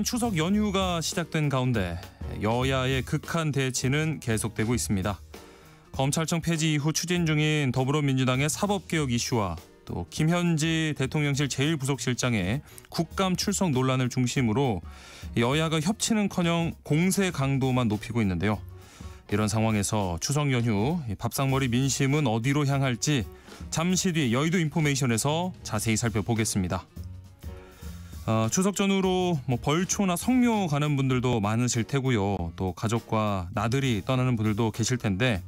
추석 연휴가 시작된 가운데 여야의 극한 대치는 계속되고 있습니다. 검찰청 폐지 이후 추진 중인 더불어민주당의 사법개혁 이슈와 또 김현지 대통령실 제1부속실장의 국감 출석 논란을 중심으로 여야가 협치는커녕 공세 강도만 높이고 있는데요. 이런 상황에서 추석 연휴 밥상머리 민심은 어디로 향할지 잠시 뒤 여의도 인포메이션에서 자세히 살펴보겠습니다. 추석 전후로 벌초나 성묘 가는 분들도 많으실 테고요. 또 가족과 나들이 떠나는 분들도 계실 텐데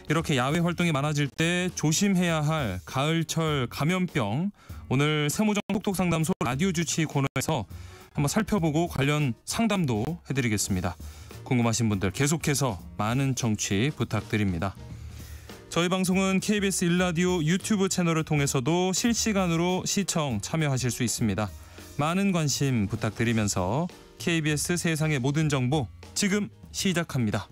이렇게 야외 활동이 많아질 때 조심해야 할 가을철 감염병, 오늘 세무정 톡톡상담소 라디오 주치 코너에서 한번 살펴보고 관련 상담도 해드리겠습니다. 궁금하신 분들 계속해서 많은 청취 부탁드립니다. 저희 방송은 KBS 1라디오 유튜브 채널을 통해서도 실시간으로 시청 참여하실 수 있습니다. 많은 관심 부탁드리면서 KBS 세상의 모든 정보 지금 시작합니다.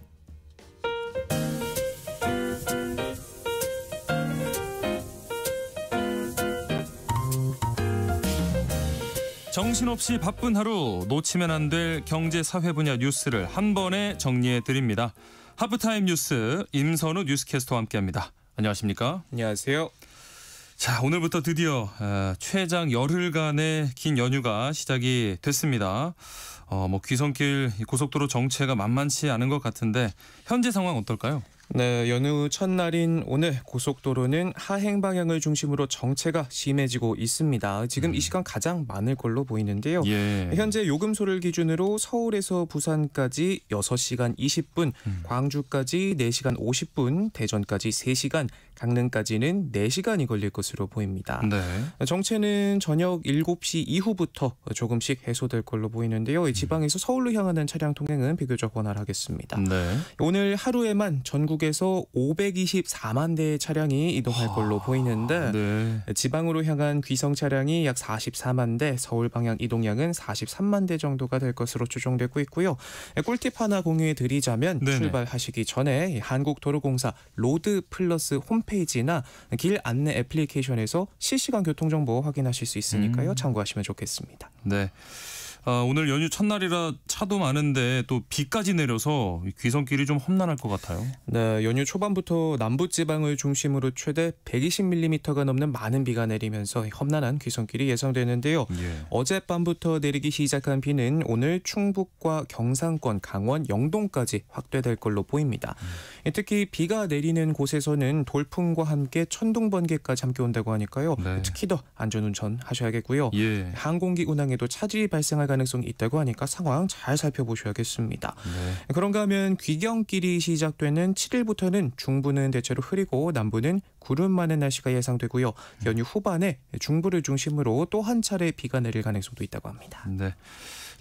정신없이 바쁜 하루, 놓치면 안 될 경제 사회 분야 뉴스를 한 번에 정리해 드립니다. 하프타임 뉴스 임선우 뉴스캐스터와 함께합니다. 안녕하십니까? 안녕하세요. 자, 오늘부터 드디어 최장 열흘간의 긴 연휴가 시작이 됐습니다. 귀성길 고속도로 정체가 만만치 않은 것 같은데 현재 상황 어떨까요? 네, 연휴 첫날인 오늘 고속도로는 하행 방향을 중심으로 정체가 심해지고 있습니다. 지금 이 시간 가장 많을 걸로 보이는데요. 현재 요금소를 기준으로 서울에서 부산까지 6시간 20분, 광주까지 4시간 50분, 대전까지 3시간, 강릉까지는 4시간이 걸릴 것으로 보입니다. 네. 정체는 저녁 7시 이후부터 조금씩 해소될 걸로 보이는데요. 지방에서 서울로 향하는 차량 통행은 비교적 원활하겠습니다. 네. 오늘 하루에만 전국에서 524만 대의 차량이 이동할 걸로 보이는데 네. 지방으로 향한 귀성 차량이 약 44만 대, 서울 방향 이동량은 43만 대 정도가 될 것으로 추정되고 있고요. 꿀팁 하나 공유해 드리자면 네네. 출발하시기 전에 한국도로공사 로드 플러스 홈페이지나 길 안내 애플리케이션에서 실시간 교통정보 확인하실 수 있으니까요. 참고하시면 좋겠습니다. 네. 오늘 연휴 첫날이라 차도 많은데 또 비까지 내려서 귀성길이 좀 험난할 것 같아요. 네, 연휴 초반부터 남부지방을 중심으로 최대 120mm가 넘는 많은 비가 내리면서 험난한 귀성길이 예상되는데요. 어젯밤부터 내리기 시작한 비는 오늘 충북과 경상권, 강원, 영동까지 확대될 걸로 보입니다. 특히 비가 내리는 곳에서는 돌풍과 함께 천둥, 번개까지 함께 온다고 하니까요. 네. 특히 더 안전운전 하셔야겠고요. 예. 항공기 운항에도 차질이 발생할 가능성이 있다고 하니까 상황 잘 살펴보셔야겠습니다. 네. 그런가 하면 귀경길이 시작되는 7일부터는 중부는 대체로 흐리고 남부는 구름 많은 날씨가 예상되고요. 연휴 후반에 중부를 중심으로 또 한 차례 비가 내릴 가능성도 있다고 합니다. 네.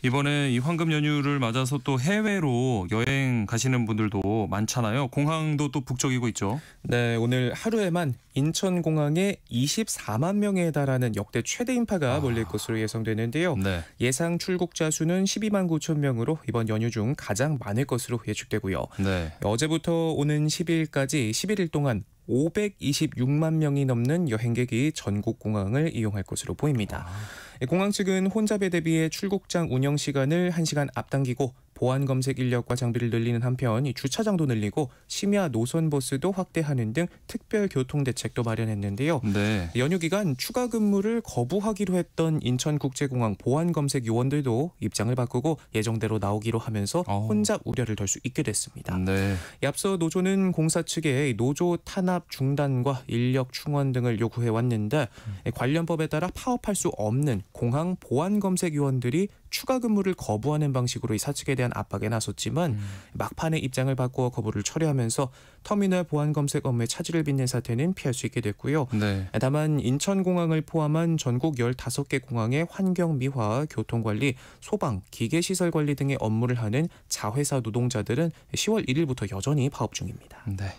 이번에 이 황금 연휴를 맞아서 또 해외로 여행 가시는 분들도 많잖아요. 공항도 또 북적이고 있죠. 네, 오늘 하루에만 인천공항에 24만 명에 달하는 역대 최대 인파가 몰릴 것으로 예상되는데요. 네. 예상 출국자 수는 12만 9천 명으로 이번 연휴 중 가장 많을 것으로 예측되고요. 네. 어제부터 오는 10일까지 11일 동안 526만 명이 넘는 여행객이 전국 공항을 이용할 것으로 보입니다. 공항 측은 혼잡에 대비해 출국장 운영 시간을 1시간 앞당기고 보안 검색 인력과 장비를 늘리는 한편 이 주차장도 늘리고 심야 노선 버스도 확대하는 등 특별 교통 대책도 마련했는데요. 네. 연휴 기간 추가 근무를 거부하기로 했던 인천국제공항 보안 검색 요원들도 입장을 바꾸고 예정대로 나오기로 하면서 혼잡 우려를 덜 수 있게 됐습니다. 네. 앞서 노조는 공사 측에 노조 탄압 중단과 인력 충원 등을 요구해 왔는데 관련법에 따라 파업할 수 없는 공항 보안 검색 요원들이 추가 근무를 거부하는 방식으로 이 사측에 대한 압박에 나섰지만 막판에 입장을 바꾸어 거부를 철회하면서 터미널 보안 검색 업무에 차질을 빚는 사태는 피할 수 있게 됐고요. 네. 다만 인천공항을 포함한 전국 15개 공항의 환경 미화, 교통관리, 소방, 기계시설 관리 등의 업무를 하는 자회사 노동자들은 10월 1일부터 여전히 파업 중입니다. 네.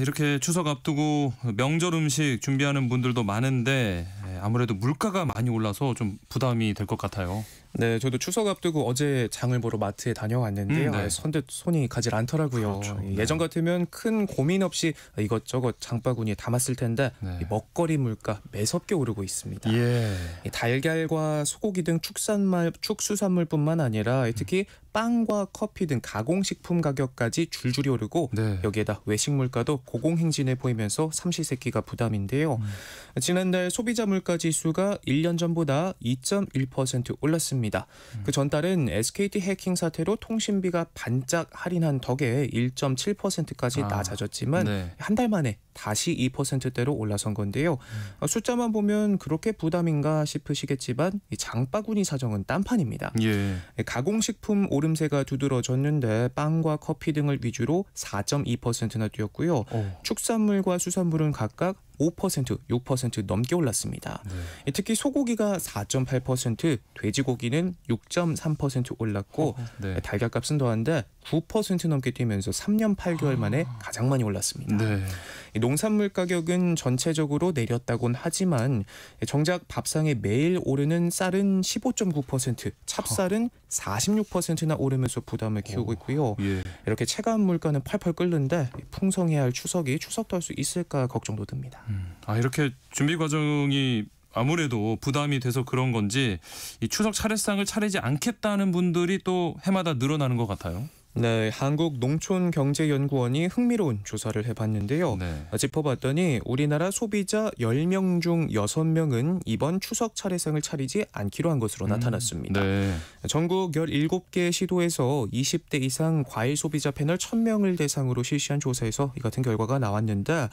이렇게 추석 앞두고 명절 음식 준비하는 분들도 많은데 아무래도 물가가 많이 올라서 좀 부담이 될 것 같아요. 네, 저도 추석 앞두고 어제 장을 보러 마트에 다녀왔는데요. 네. 선뜻 손이 가질 않더라고요. 그렇죠. 예전 같으면 큰 고민 없이 이것저것 장바구니에 담았을 텐데 네. 이 먹거리 물가 매섭게 오르고 있습니다. 예. 이 달걀과 소고기 등 축수산물뿐만 아니라 특히 빵과 커피 등 가공식품 가격까지 줄줄이 오르고 네. 여기에다 외식 물가도 고공행진해 보이면서 삼시세끼가 부담인데요. 지난달 소비자 물가 지수가 1년 전보다 2.1% 올랐습니다. 그 전달은 SKT 해킹 사태로 통신비가 반짝 할인한 덕에 1.7%까지 낮아졌지만 네. 한 달 만에 다시 2%대로 올라선 건데요. 숫자만 보면 그렇게 부담인가 싶으시겠지만 이 장바구니 사정은 딴판입니다. 예. 가공식품 오름세가 두드러졌는데 빵과 커피 등을 위주로 4.2%나 뛰었고요. 축산물과 수산물은 각각 5%, 6% 넘게 올랐습니다. 네. 특히 소고기가 4.8%, 돼지고기는 6.3% 올랐고 네. 달걀값은 더한데 9% 넘게 뛰면서 3년 8개월 만에 가장 많이 올랐습니다. 네. 농산물 가격은 전체적으로 내렸다곤 하지만 정작 밥상에 매일 오르는 쌀은 15.9%, 찹쌀은 46%나 오르면서 부담을 키우고 있고요. 예. 이렇게 체감 물가는 펄펄 끓는데 풍성해야 할 추석이 추석도 할 수 있을까 걱정도 듭니다. 이렇게 준비 과정이 아무래도 부담이 돼서 그런 건지 이 추석 차례상을 차리지 않겠다는 분들이 또 해마다 늘어나는 것 같아요. 네, 한국농촌경제연구원이 흥미로운 조사를 해봤는데요. 네. 짚어봤더니 우리나라 소비자 10명 중 6명은 이번 추석 차례상을 차리지 않기로 한 것으로 나타났습니다. 네. 전국 17개 시도에서 20대 이상 과일 소비자 패널 1000명을 대상으로 실시한 조사에서 이 같은 결과가 나왔는데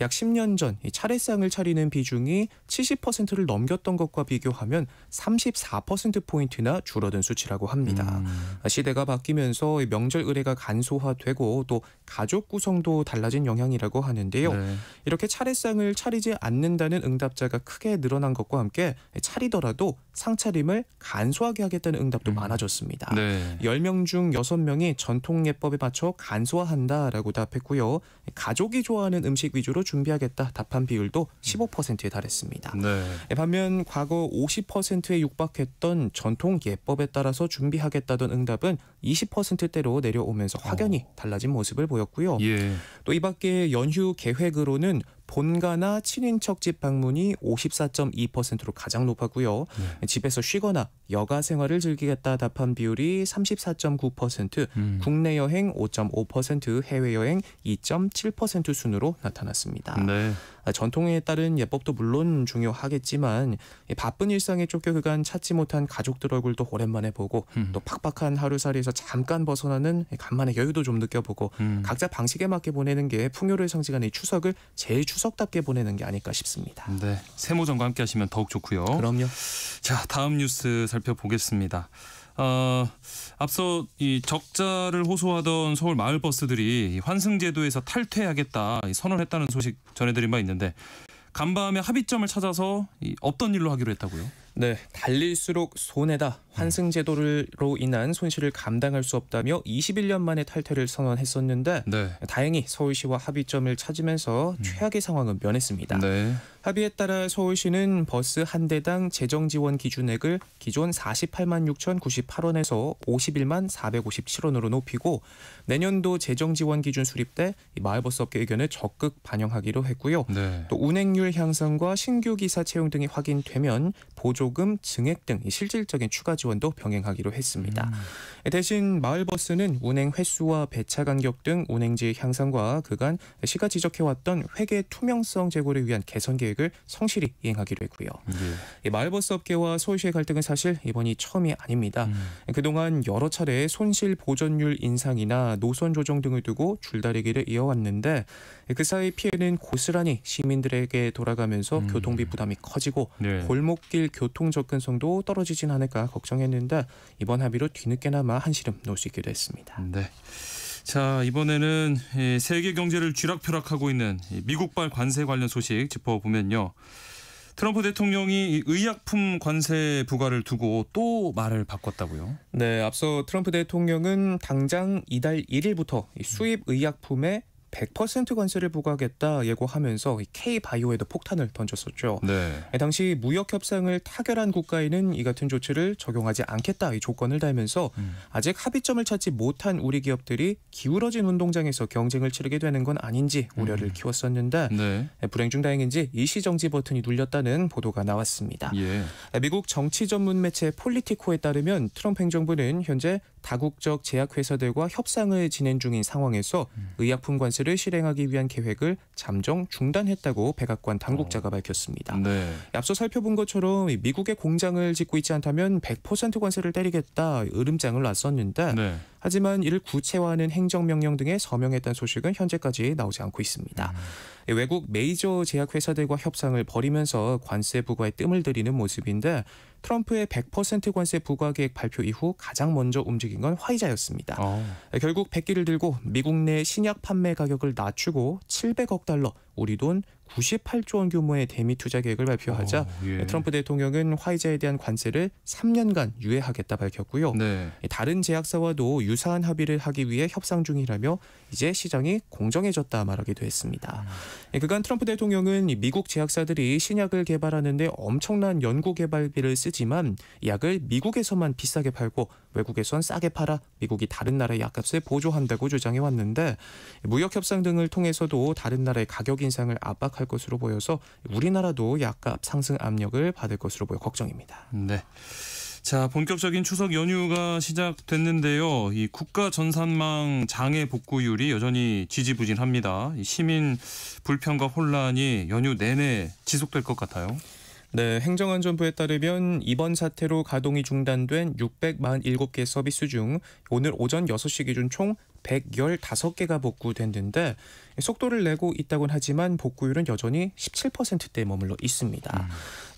약 10년 전 이 차례상을 차리는 비중이 70%를 넘겼던 것과 비교하면 34%포인트나 줄어든 수치라고 합니다. 시대가 바뀌면서 명절 의례가 간소화되고 또 가족 구성도 달라진 영향이라고 하는데요. 네. 이렇게 차례상을 차리지 않는다는 응답자가 크게 늘어난 것과 함께 차리더라도 상차림을 간소하게 하겠다는 응답도 많아졌습니다. 네. 10명 중 6명이 전통 예법에 맞춰 간소화한다라고 답했고요. 가족이 좋아하는 음식 위주로 준비하겠다 답한 비율도 15%에 달했습니다. 네. 반면 과거 50%에 육박했던 전통 예법에 따라서 준비하겠다던 응답은 20%대로 내려오면서 확연히 달라진 모습을 보였고요. 예. 또 이 밖에 연휴 계획으로는 본가나 친인척 집 방문이 54.2%로 가장 높았고요. 집에서 쉬거나 여가 생활을 즐기겠다 답한 비율이 34.9%, 국내 여행 5.5%, 해외 여행 2.7% 순으로 나타났습니다. 네. 전통에 따른 예법도 물론 중요하겠지만 바쁜 일상에 쫓겨 그간 찾지 못한 가족들 얼굴도 오랜만에 보고 또 팍팍한 하루살이에서 잠깐 벗어나는 간만에 여유도 좀 느껴보고 각자 방식에 맞게 보내는 게 풍요를 상징하는 이 추석을 제일 추석답게 보내는 게 아닐까 싶습니다. 네. 세모전과 함께 하시면 더욱 좋고요. 그럼요. 자, 다음 뉴스 살펴보겠습니다. 앞서 이 적자를 호소하던 서울 마을버스들이 환승제도에서 탈퇴하겠다 선언했다는 소식 전해드린 바 있는데 간밤에 합의점을 찾아서 없던 일로 하기로 했다고요? 네, 달릴수록 손해다. 환승제도로 인한 손실을 감당할 수 없다며 21년 만에 탈퇴를 선언했었는데 네. 다행히 서울시와 합의점을 찾으면서 최악의 상황은 면했습니다. 네. 합의에 따라 서울시는 버스 한 대당 재정지원 기준액을 기존 48만 6,098원에서 51만 457원으로 높이고 내년도 재정지원 기준 수립 때 마을버스 업계 의견을 적극 반영하기로 했고요. 네. 또 운행률 향상과 신규 기사 채용 등이 확인되면 보조금, 증액 등 실질적인 추가 지원도 병행하기로 했습니다. 대신 마을버스는 운행 횟수와 배차 간격 등 운행질 향상과 그간 시가 지적해왔던 회계 투명성 제고를 위한 개선 계획을 성실히 이행하기로 했고요. 예. 마을버스 업계와 서울시의 갈등은 사실 이번이 처음이 아닙니다. 그동안 여러 차례 손실 보전율 인상이나 노선 조정 등을 두고 줄다리기를 이어왔는데 그 사이 피해는 고스란히 시민들에게 돌아가면서 교통비 부담이 커지고 네. 골목길 교통 접근성도 떨어지진 않을까 걱정했는데 이번 합의로 뒤늦게나마 한시름 놓을 수 있기도 했습니다. 네. 자, 이번에는 세계 경제를 쥐락펴락하고 있는 미국발 관세 관련 소식 짚어보면요. 트럼프 대통령이 의약품 관세 부과를 두고 또 말을 바꿨다고요? 네, 앞서 트럼프 대통령은 당장 이달 1일부터 수입 의약품에 100% 관세를 부과하겠다 예고하면서 K바이오에도 폭탄을 던졌었죠. 네. 당시 무역 협상을 타결한 국가에는 이 같은 조치를 적용하지 않겠다 이 조건을 달면서 아직 합의점을 찾지 못한 우리 기업들이 기울어진 운동장에서 경쟁을 치르게 되는 건 아닌지 우려를 키웠었는데 네. 불행 중 다행인지 일시정지 버튼이 눌렸다는 보도가 나왔습니다. 예. 미국 정치 전문 매체 폴리티코에 따르면 트럼프 행정부는 현재 다국적 제약회사들과 협상을 진행 중인 상황에서 의약품 관세를 실행하기 위한 계획을 잠정 중단했다고 백악관 당국자가 밝혔습니다. 네. 앞서 살펴본 것처럼 미국에 공장을 짓고 있지 않다면 100% 관세를 때리겠다 으름장을 놨었는데 네. 하지만 이를 구체화하는 행정명령 등에 서명했다는 소식은 현재까지 나오지 않고 있습니다. 외국 메이저 제약회사들과 협상을 벌이면서 관세 부과에 뜸을 들이는 모습인데 트럼프의 100% 관세 부과 계획 발표 이후 가장 먼저 움직인 건 화이자였습니다. 결국 백기를 들고 미국 내 신약 판매 가격을 낮추고 700억 달러, 우리 돈 98조 원 규모의 대미 투자 계획을 발표하자 예. 트럼프 대통령은 화이자에 대한 관세를 3년간 유예하겠다 밝혔고요. 네. 다른 제약사와도 유사한 합의를 하기 위해 협상 중이라며 이제 시장이 공정해졌다 말하기도 했습니다. 그간 트럼프 대통령은 미국 제약사들이 신약을 개발하는 데 엄청난 연구 개발비를 쓰지만 약을 미국에서만 비싸게 팔고 외국에선 싸게 팔아 미국이 다른 나라의 약값을 보조한다고 주장해 왔는데 무역 협상 등을 통해서도 다른 나라의 가격 인상을 압박할 것으로 보여서 우리나라도 약값 상승 압력을 받을 것으로 보여 걱정입니다. 네. 자, 본격적인 추석 연휴가 시작됐는데요. 이 국가 전산망 장애 복구율이 여전히 지지부진합니다. 이 시민 불편과 혼란이 연휴 내내 지속될 것 같아요. 네, 행정안전부에 따르면 이번 사태로 가동이 중단된 647개 서비스 중 오늘 오전 6시 기준 총 115개가 복구됐는데 속도를 내고 있다고는 하지만 복구율은 여전히 17%대에 머물러 있습니다.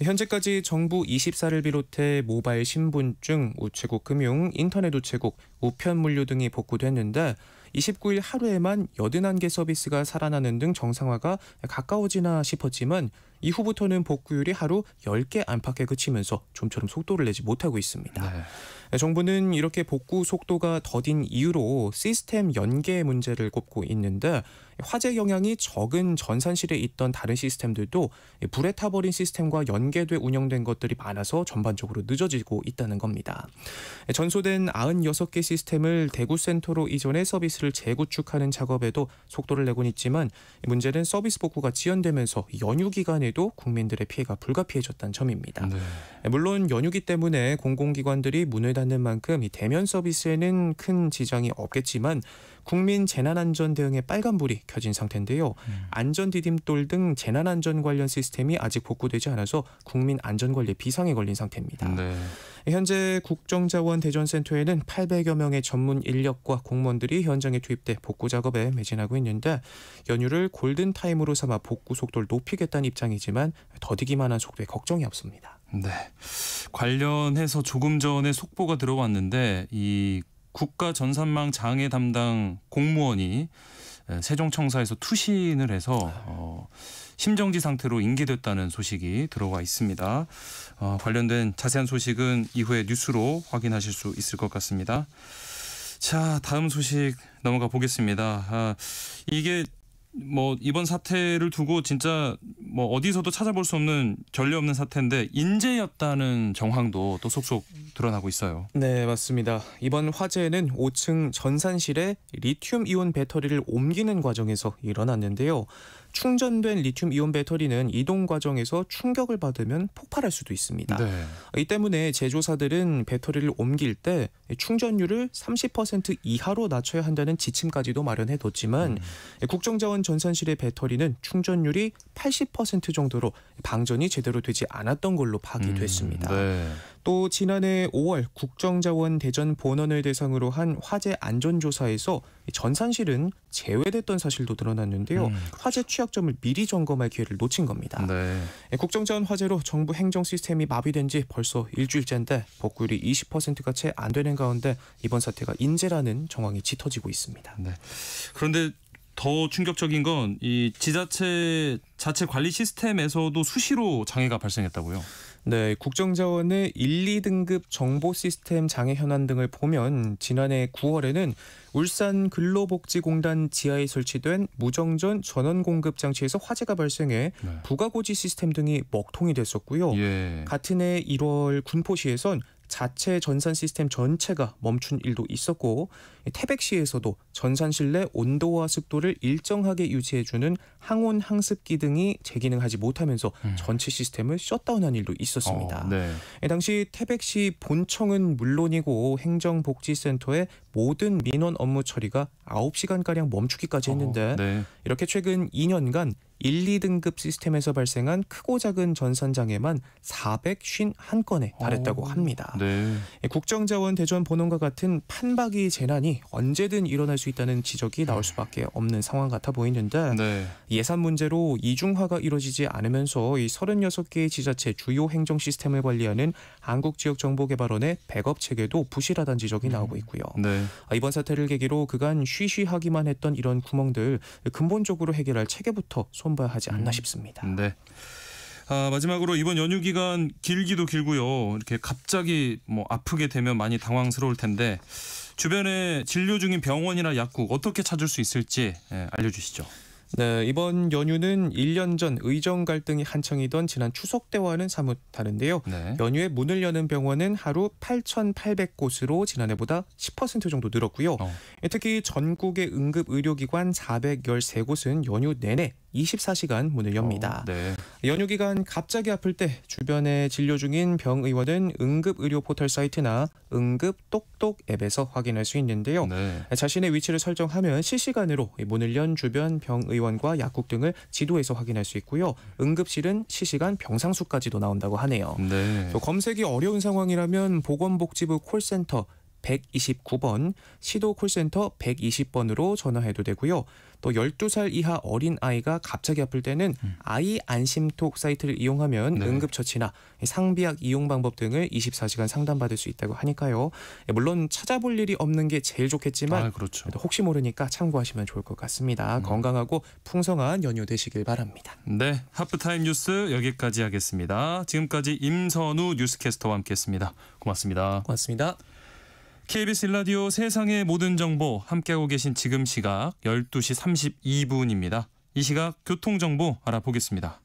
현재까지 정부 24를 비롯해 모바일 신분증, 우체국 금융, 인터넷 우체국, 우편 물류 등이 복구됐는데 29일 하루에만 81개 서비스가 살아나는 등 정상화가 가까워지나 싶었지만 이후부터는 복구율이 하루 10개 안팎에 그치면서 좀처럼 속도를 내지 못하고 있습니다. 네. 정부는 이렇게 복구 속도가 더딘 이유로 시스템 연계 문제를 꼽고 있는데 화재 영향이 적은 전산실에 있던 다른 시스템들도 불에 타버린 시스템과 연계돼 운영된 것들이 많아서 전반적으로 늦어지고 있다는 겁니다. 전소된 96개 시스템을 대구센터로 이전해 서비스를 재구축하는 작업에도 속도를 내곤 있지만 문제는 서비스 복구가 지연되면서 연휴 기간에도 국민들의 피해가 불가피해졌다는 점입니다. 네. 물론 연휴기 때문에 공공기관들이 문을 닫는 만큼 이 대면 서비스에는 큰 지장이 없겠지만 국민 재난안전 대응에 빨간불이 켜진 상태인데요. 안전디딤돌 등 재난안전 관련 시스템이 아직 복구되지 않아서 국민 안전관리에 비상에 걸린 상태입니다. 네. 현재 국정자원 대전센터에는 800여 명의 전문 인력과 공무원들이 현장에 투입돼 복구 작업에 매진하고 있는데 연휴를 골든타임으로 삼아 복구 속도를 높이겠다는 입장이지만 더디기만 한 속도에 걱정이 없습니다. 네. 관련해서 조금 전에 속보가 들어왔는데 이 국가 전산망 장애 담당 공무원이 세종청사에서 투신을 해서 심정지 상태로 인계됐다는 소식이 들어와 있습니다. 관련된 자세한 소식은 이후에 뉴스로 확인하실 수 있을 것 같습니다. 자, 다음 소식 넘어가 보겠습니다. 이게 이번 사태를 두고 진짜 어디서도 찾아볼 수 없는 전례 없는 사태인데 인재였다는 정황도 또 속속 드러나고 있어요. 네, 맞습니다. 이번 화재는 5층 전산실에 리튬이온 배터리를 옮기는 과정에서 일어났는데요. 충전된 리튬이온 배터리는 이동 과정에서 충격을 받으면 폭발할 수도 있습니다. 네. 이 때문에 제조사들은 배터리를 옮길 때 충전율을 30% 이하로 낮춰야 한다는 지침까지도 마련해뒀지만 국정자원 전산실의 배터리는 충전율이 80% 정도로 방전이 제대로 되지 않았던 걸로 파악이 됐습니다. 네. 또 지난해 5월 국정자원 대전 본원을 대상으로 한 화재 안전조사에서 전산실은 제외됐던 사실도 드러났는데요. 화재 취약점을 미리 점검할 기회를 놓친 겁니다. 네. 국정자원 화재로 정부 행정 시스템이 마비된 지 벌써 일주일째인데 복구율이 20%가 채 안 되는 가운데 이번 사태가 인재라는 정황이 짙어지고 있습니다. 네. 그런데 더 충격적인 건 이 지자체 자체 관리 시스템에서도 수시로 장애가 발생했다고요? 네, 국정자원의 1, 2등급 정보 시스템 장애 현안 등을 보면 지난해 9월에는 울산 근로복지공단 지하에 설치된 무정전 전원 공급 장치에서 화재가 발생해 부가고지 시스템 등이 먹통이 됐었고요. 같은 해 1월 군포시에선 자체 전산 시스템 전체가 멈춘 일도 있었고 태백시에서도 전산 실내 온도와 습도를 일정하게 유지해주는 항온 항습기 등이 재기능하지 못하면서 전체 시스템을 셧다운한 일도 있었습니다. 당시 태백시 본청은 물론이고 행정복지센터의 모든 민원 업무 처리가 9시간가량 멈추기까지 했는데 이렇게 최근 2년간 1, 2등급 시스템에서 발생한 크고 작은 전산 장애만 451건에 달했다고 합니다. 국정자원 대전 본원과 같은 판박이 재난이 언제든 일어날 수 있다는 지적이 나올 수밖에 없는 상황 같아 보이는데 예산 문제로 이중화가 이루어지지 않으면서 이 36개의 지자체 주요 행정 시스템을 관리하는 한국지역정보개발원의 백업 체계도 부실하다는 지적이 나오고 있고요. 이번 사태를 계기로 그간 쉬쉬하기만 했던 이런 구멍들 근본적으로 해결할 체계부터 손봐야 하지 않나 싶습니다. 마지막으로 이번 연휴 기간 길기도 길고요. 이렇게 갑자기 아프게 되면 많이 당황스러울 텐데 주변에 진료 중인 병원이나 약국 어떻게 찾을 수 있을지 알려주시죠. 네, 이번 연휴는 1년 전 의정 갈등이 한창이던 지난 추석 때와는 사뭇 다른데요. 연휴에 문을 여는 병원은 하루 8,800곳으로 지난해보다 10% 정도 늘었고요. 특히 전국의 응급의료기관 413곳은 연휴 내내 24시간 문을 엽니다. 연휴 기간 갑자기 아플 때 주변에 진료 중인 병의원은 응급의료 포털 사이트나 응급똑똑 앱에서 확인할 수 있는데요. 자신의 위치를 설정하면 실시간으로 문을 연 주변 병의원과 약국 등을 지도에서 확인할 수 있고요. 응급실은 실시간 병상수까지도 나온다고 하네요. 또 검색이 어려운 상황이라면 보건복지부 콜센터 129번, 시도 콜센터 120번으로 전화해도 되고요. 또 12살 이하 어린아이가 갑자기 아플 때는 아이 안심톡 사이트를 이용하면 응급처치나 상비약 이용 방법 등을 24시간 상담받을 수 있다고 하니까요. 물론 찾아볼 일이 없는 게 제일 좋겠지만 혹시 모르니까 참고하시면 좋을 것 같습니다. 건강하고 풍성한 연휴 되시길 바랍니다. 네, 하프타임 뉴스 여기까지 하겠습니다. 지금까지 임선우 뉴스캐스터와 함께했습니다. 고맙습니다. 고맙습니다. KBS 1라디오 세상의 모든 정보 함께하고 계신 지금 시각 12시 32분입니다. 이 시각 교통정보 알아보겠습니다.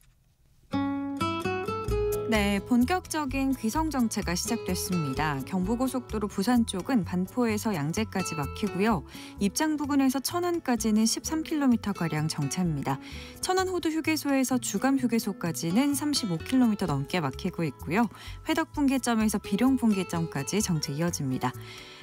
네, 본격적인 귀성 정체가 시작됐습니다. 경부고속도로 부산 쪽은 반포에서 양재까지 막히고요. 입장 부근에서 천안까지는 13km가량 정체입니다. 천안 호두 휴게소에서 주감 휴게소까지는 35km 넘게 막히고 있고요. 회덕 분기점에서 비룡 분기점까지 정체 이어집니다.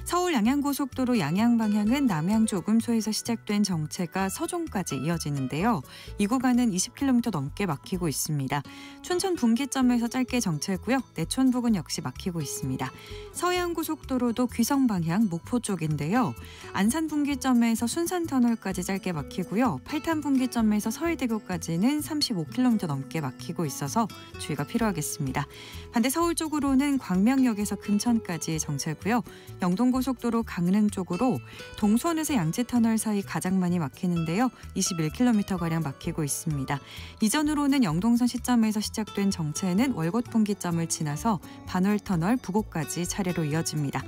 서울 양양고속도로 양양 방향은 남양 조금소에서 시작된 정체가 서종까지 이어지는데요. 이 구간은 20km 넘게 막히고 있습니다. 춘천 분기점에서 짧게 정체고요. 내촌 부근 역시 막히고 있습니다. 서해안고속도로도 귀성 방향 목포 쪽인데요. 안산 분기점에서 순산터널까지 짧게 막히고요. 팔탄 분기점에서 서해대교까지는 35km 넘게 막히고 있어서 주의가 필요하겠습니다. 반대 서울 쪽으로는 광명역에서 금천까지 정체고요. 영동고속도로 강릉 쪽으로 동수원에서 양재터널 사이 가장 많이 막히는데요. 21km가량 막히고 있습니다. 이전으로는 영동선 시점에서 시작된 정체는 월곶 분기점을 지나서 반월터널 부곡까지 차례로 이어집니다.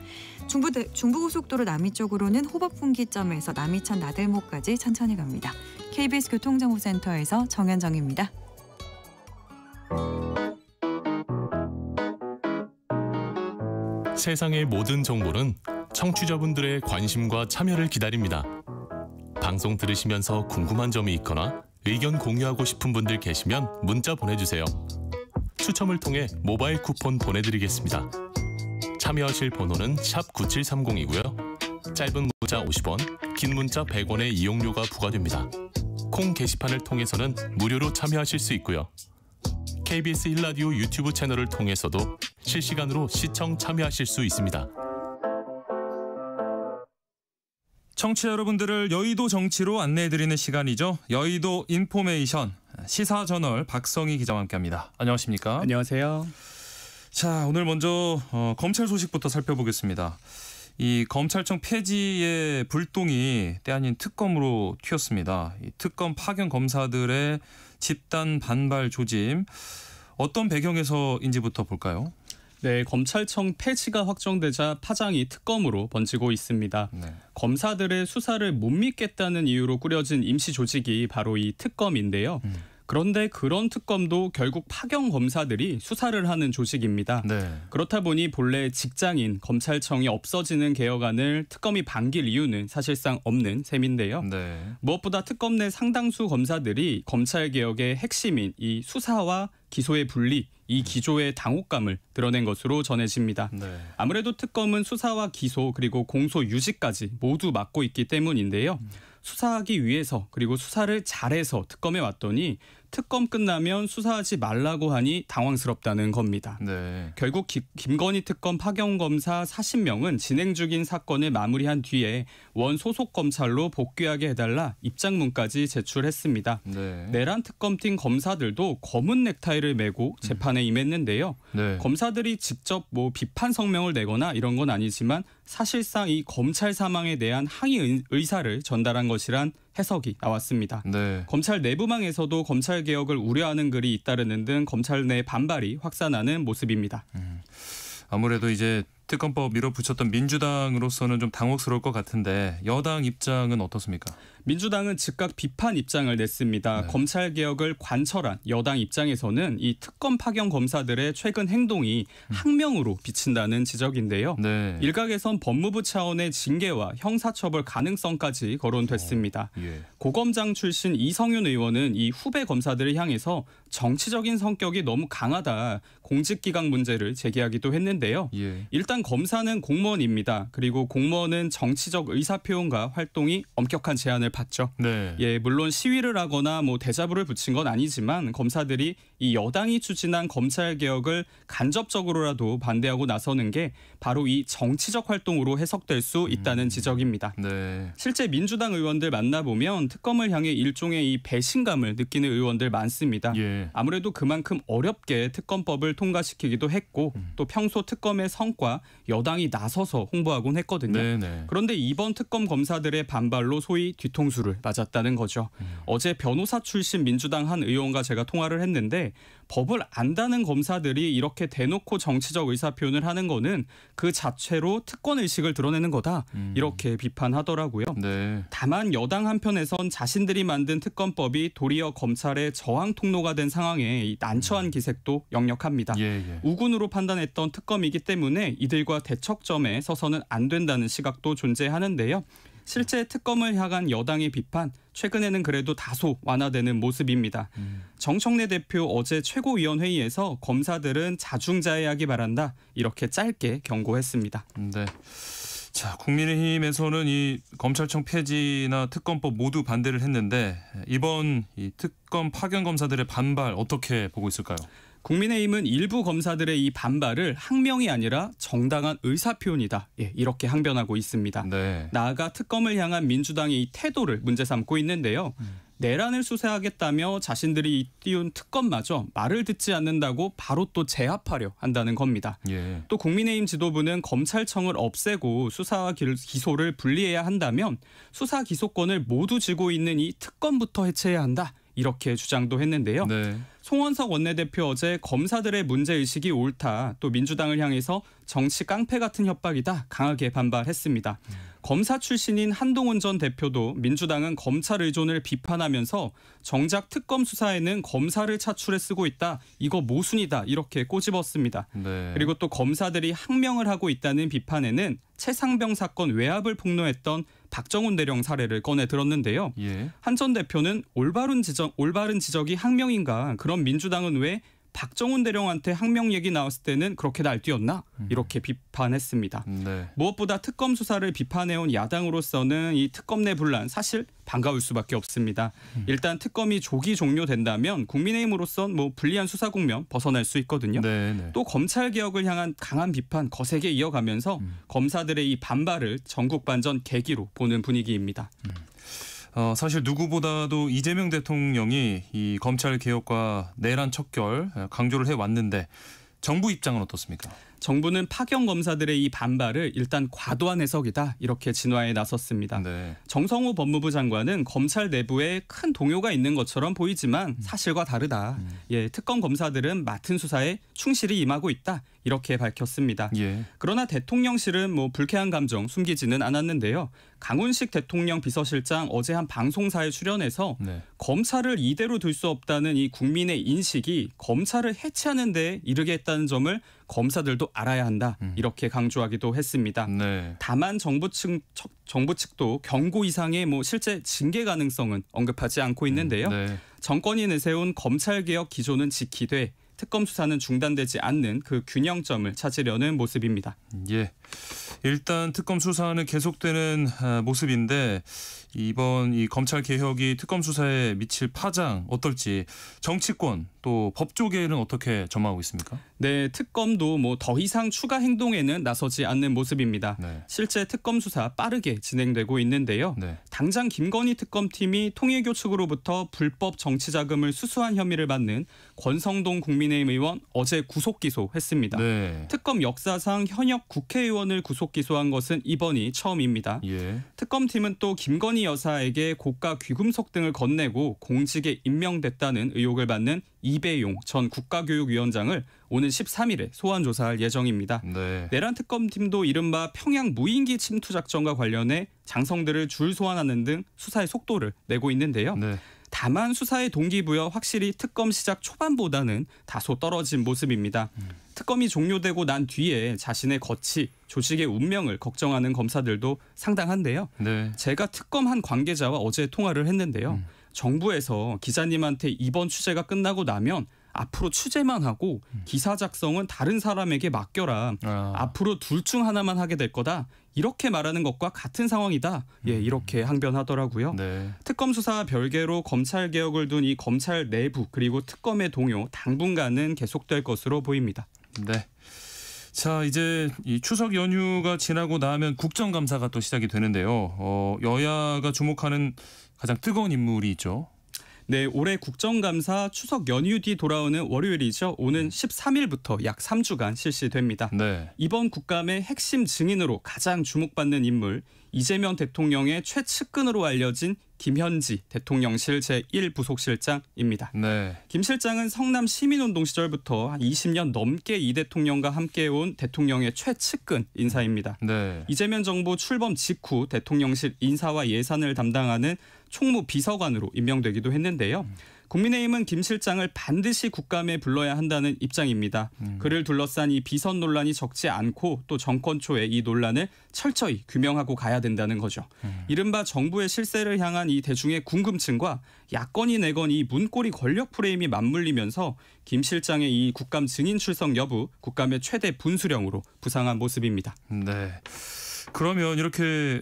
중부고속도로 남이 쪽으로는 호법 분기점에서 남이천 나들목까지 천천히 갑니다. KBS 교통정보센터에서 정현정입니다. 세상의 모든 정보는 청취자분들의 관심과 참여를 기다립니다. 방송 들으시면서 궁금한 점이 있거나 의견 공유하고 싶은 분들 계시면 문자 보내주세요. 추첨을 통해 모바일 쿠폰 보내드리겠습니다. 참여하실 번호는 샵 9730이고요. 짧은 문자 50원, 긴 문자 100원의 이용료가 부과됩니다. 콩 게시판을 통해서는 무료로 참여하실 수 있고요. KBS 1라디오 유튜브 채널을 통해서도 실시간으로 시청 참여하실 수 있습니다. 청취자 여러분들을 여의도 정치로 안내해드리는 시간이죠. 여의도 인포메이션 시사저널 박성희 기자와 함께합니다. 안녕하십니까? 안녕하세요. 자, 오늘 먼저 검찰 소식부터 살펴보겠습니다. 이 검찰청 폐지의 불똥이 때 아닌 특검으로 튀었습니다. 이 특검 파견 검사들의 집단 반발 조짐 어떤 배경에서인지부터 볼까요? 네, 검찰청 폐지가 확정되자 파장이 특검으로 번지고 있습니다. 네. 검사들의 수사를 못 믿겠다는 이유로 꾸려진 임시 조직이 바로 이 특검인데요. 그런데 그런 특검도 결국 파견 검사들이 수사를 하는 조직입니다. 네. 그렇다 보니 본래 직장인 검찰청이 없어지는 개혁안을 특검이 반길 이유는 사실상 없는 셈인데요. 네. 무엇보다 특검 내 상당수 검사들이 검찰개혁의 핵심인 이 수사와 기소의 분리, 이 기조의 당혹감을 드러낸 것으로 전해집니다. 네. 아무래도 특검은 수사와 기소 그리고 공소 유지까지 모두 맡고 있기 때문인데요. 수사하기 위해서 그리고 수사를 잘해서 특검에 왔더니 특검 끝나면 수사하지 말라고 하니 당황스럽다는 겁니다. 네. 결국 김건희 특검 파견 검사 40명은 진행 중인 사건을 마무리한 뒤에 원 소속 검찰로 복귀하게 해달라 입장문까지 제출했습니다. 네. 내란 특검팀 검사들도 검은 넥타이를 메고 재판에 임했는데요. 네. 검사들이 직접 뭐 비판 성명을 내거나 이런 건 아니지만 사실상 이 검찰 사망에 대한 항의 의사를 전달한 것이란 해석이 나왔습니다. 네. 검찰 내부망에서도 검찰 개혁을 우려하는 글이 잇따르는 등 검찰 내 반발이 확산하는 모습입니다. 아무래도 이제 특검법 밀어붙였던 민주당으로서는 좀 당혹스러울 것 같은데 여당 입장은 어떻습니까? 민주당은 즉각 비판 입장을 냈습니다. 네. 검찰 개혁을 관철한 여당 입장에서는 이 특검 파견 검사들의 최근 행동이 항명으로 비친다는 지적인데요. 네. 일각에선 법무부 차원의 징계와 형사처벌 가능성까지 거론됐습니다. 예. 고검장 출신 이성윤 의원은 이 후배 검사들을 향해서 정치적인 성격이 너무 강하다, 공직기강 문제를 제기하기도 했는데요. 예. 일단 검사는 공무원입니다. 그리고 공무원은 정치적 의사표현과 활동이 엄격한 제한을 받죠. 네. 예, 물론 시위를 하거나 뭐 대자보를 붙인 건 아니지만 검사들이 이 여당이 추진한 검찰 개혁을 간접적으로라도 반대하고 나서는 게 바로 이 정치적 활동으로 해석될 수 있다는 지적입니다. 네. 실제 민주당 의원들 만나보면 특검을 향해 일종의 이 배신감을 느끼는 의원들 많습니다. 예. 아무래도 그만큼 어렵게 특검법을 통과시키기도 했고 또 평소 특검의 성과 여당이 나서서 홍보하곤 했거든요. 네네. 그런데 이번 특검 검사들의 반발로 소위 뒤통수를 맞았다는 거죠. 어제 변호사 출신 민주당 한 의원과 제가 통화를 했는데 법을 안다는 검사들이 이렇게 대놓고 정치적 의사표현을 하는 거는 그 자체로 특권의식을 드러내는 거다. 이렇게 비판하더라고요. 네. 다만 여당 한편에선 자신들이 만든 특검법이 도리어 검찰의 저항 통로가 된 상황에 이 난처한 기색도 역력합니다. 예. 우군으로 판단했던 특검이기 때문에 이들과 대척점에 서서는 안 된다는 시각도 존재하는데요. 실제 특검을 향한 여당의 비판, 최근에는 그래도 다소 완화되는 모습입니다. 정청래 대표 어제 최고위원회의에서 검사들은 자중자애하기 바란다, 이렇게 짧게 경고했습니다. 네. 자, 국민의힘에서는 이 검찰청 폐지나 특검법 모두 반대를 했는데 이번 이 특검 파견 검사들의 반발 어떻게 보고 있을까요? 국민의힘은 일부 검사들의 이 반발을 항명이 아니라 정당한 의사표현이다, 이렇게 항변하고 있습니다. 네. 나아가 특검을 향한 민주당의 이 태도를 문제 삼고 있는데요. 내란을 수사하겠다며 자신들이 띄운 특검마저 말을 듣지 않는다고 바로 또 제압하려 한다는 겁니다. 예. 또 국민의힘 지도부는 검찰청을 없애고 수사와 기소를 분리해야 한다면 수사 기소권을 모두 쥐고 있는 이 특검부터 해체해야 한다, 이렇게 주장도 했는데요. 네. 송원석 원내대표 어제 검사들의 문제의식이 옳다, 또 민주당을 향해서 정치 깡패 같은 협박이다, 강하게 반발했습니다. 검사 출신인 한동훈 전 대표도 민주당은 검찰 의존을 비판하면서 정작 특검 수사에는 검사를 차출해 쓰고 있다, 이거 모순이다, 이렇게 꼬집었습니다. 네. 그리고 또 검사들이 항명을 하고 있다는 비판에는 최상병 사건 외압을 폭로했던 박정훈 대령 사례를 꺼내 들었는데요. 예. 한 전 대표는 올바른 지적이 항명인가? 그럼 민주당은 왜 박정훈 대령한테 항명 얘기 나왔을 때는 그렇게 날뛰었나? 이렇게 비판했습니다. 네. 무엇보다 특검 수사를 비판해온 야당으로서는 이 특검 내 분란 사실 반가울 수밖에 없습니다. 일단 특검이 조기 종료된다면 국민의힘으로선 뭐 불리한 수사 국면 벗어날 수 있거든요. 네. 또 검찰 개혁을 향한 강한 비판 거세게 이어가면서 검사들의 이 반발을 전국 반전 계기로 보는 분위기입니다. 사실 누구보다도 이재명 대통령이 이 검찰 개혁과 내란 척결 강조를 해왔는데 정부 입장은 어떻습니까? 정부는 파견 검사들의 이 반발을 일단 과도한 해석이다 이렇게 진화에 나섰습니다. 네. 정성호 법무부 장관은 검찰 내부에 큰 동요가 있는 것처럼 보이지만 사실과 다르다. 특검 검사들은 맡은 수사에 충실히 임하고 있다 이렇게 밝혔습니다. 예. 그러나 대통령실은 불쾌한 감정 숨기지는 않았는데요. 강훈식 대통령 비서실장 어제 한 방송사에 출연해서 네. 검찰을 이대로 둘 수 없다는 이 국민의 인식이 검찰을 해체하는 데 이르게 했다는 점을 검사들도 알아야 한다 이렇게 강조하기도 했습니다. 네. 다만 정부 측도 경고 이상의 실제 징계 가능성은 언급하지 않고 있는데요. 네. 정권이 내세운 검찰개혁 기조는 지키되 특검 수사는 중단되지 않는 그 균형점을 찾으려는 모습입니다. 예. 일단 특검 수사는 계속되는 모습인데 이번 이 검찰 개혁이 특검 수사에 미칠 파장 어떨지 정치권 또 법조계는 어떻게 전망하고 있습니까? 네, 특검도 더 이상 추가 행동에는 나서지 않는 모습입니다. 네. 실제 특검 수사 빠르게 진행되고 있는데요. 네. 당장 김건희 특검팀이 통일교 측으로부터 불법 정치 자금을 수수한 혐의를 받는 권성동 국민의힘 의원 어제 구속 기소했습니다. 네. 특검 역사상 현역 국회의원을 구속 기소한 것은 이번이 처음입니다. 예. 특검팀은 또 김건희 여사에게 고가 귀금속 등을 건네고 공직에 임명됐다는 의혹을 받는 이배용 전 국가교육위원장을 오는 13일에 소환 조사할 예정입니다. 네. 내란 특검팀도 이른바 평양 무인기 침투 작전과 관련해 장성들을 줄 소환하는 등 수사의 속도를 내고 있는데요. 네. 다만 수사의 동기부여 확실히 특검 시작 초반보다는 다소 떨어진 모습입니다. 특검이 종료되고 난 뒤에 자신의 거취, 조직의 운명을 걱정하는 검사들도 상당한데요. 네. 제가 특검 한 관계자와 어제 통화를 했는데요. 정부에서 기자님한테 이번 취재가 끝나고 나면 앞으로 취재만 하고 기사 작성은 다른 사람에게 맡겨라. 앞으로 둘 중 하나만 하게 될 거다. 이렇게 말하는 것과 같은 상황이다. 이렇게 항변하더라고요. 네. 특검 수사와 별개로 검찰 개혁을 둔 이 검찰 내부 그리고 특검의 동요 당분간은 계속될 것으로 보입니다. 네. 자, 이제 이 추석 연휴가 지나고 나면 국정감사가 또 시작이 되는데요. 여야가 주목하는 가장 뜨거운 인물이 있죠. 네, 올해 국정감사 추석 연휴 뒤 돌아오는 월요일이죠. 오는 13일부터 약 3주간 실시됩니다. 네. 이번 국감의 핵심 증인으로 가장 주목받는 인물, 이재명 대통령의 최측근으로 알려진 김현지 대통령실 제1부속실장입니다. 네. 김 실장은 성남 시민운동 시절부터 20년 넘게 이 대통령과 함께해온 대통령의 최측근 인사입니다. 네. 이재명 정부 출범 직후 대통령실 인사와 예산을 담당하는 총무 비서관으로 임명되기도 했는데요. 국민의힘은 김 실장을 반드시 국감에 불러야 한다는 입장입니다. 그를 둘러싼 이 비선 논란이 적지 않고 또 정권 초에 이 논란을 철저히 규명하고 가야 된다는 거죠. 이른바 정부의 실세를 향한 이 대중의 궁금증과 야권이 내건 이 문고리 권력 프레임이 맞물리면서 김 실장의 이 국감 증인 출석 여부 국감의 최대 분수령으로 부상한 모습입니다. 네. 그러면 이렇게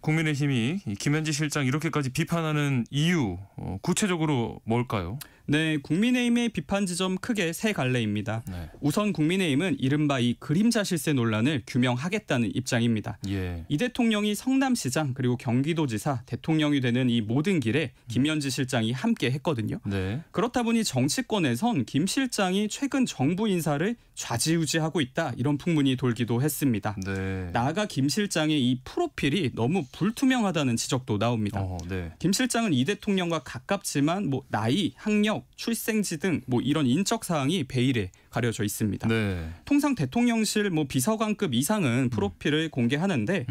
국민의힘이 김현지 실장 이렇게까지 비판하는 이유 구체적으로 뭘까요? 네, 국민의힘의 비판 지점 크게 세 갈래입니다. 네. 우선 국민의힘은 이른바 이 그림자 실세 논란을 규명하겠다는 입장입니다. 예. 이 대통령이 성남시장 그리고 경기도지사 대통령이 되는 이 모든 길에 김현지 실장이 함께 했거든요. 네. 그렇다 보니 정치권에선 김 실장이 최근 정부 인사를 좌지우지하고 있다 이런 풍문이 돌기도 했습니다. 네. 나아가 김 실장의 이 프로필이 너무 불투명하다는 지적도 나옵니다. 네. 김 실장은 이 대통령과 가깝지만 나이, 학력, 출생지 등 이런 인적 사항이 베일에 가려져 있습니다. 네. 통상 대통령실 비서관급 이상은 프로필을 공개하는데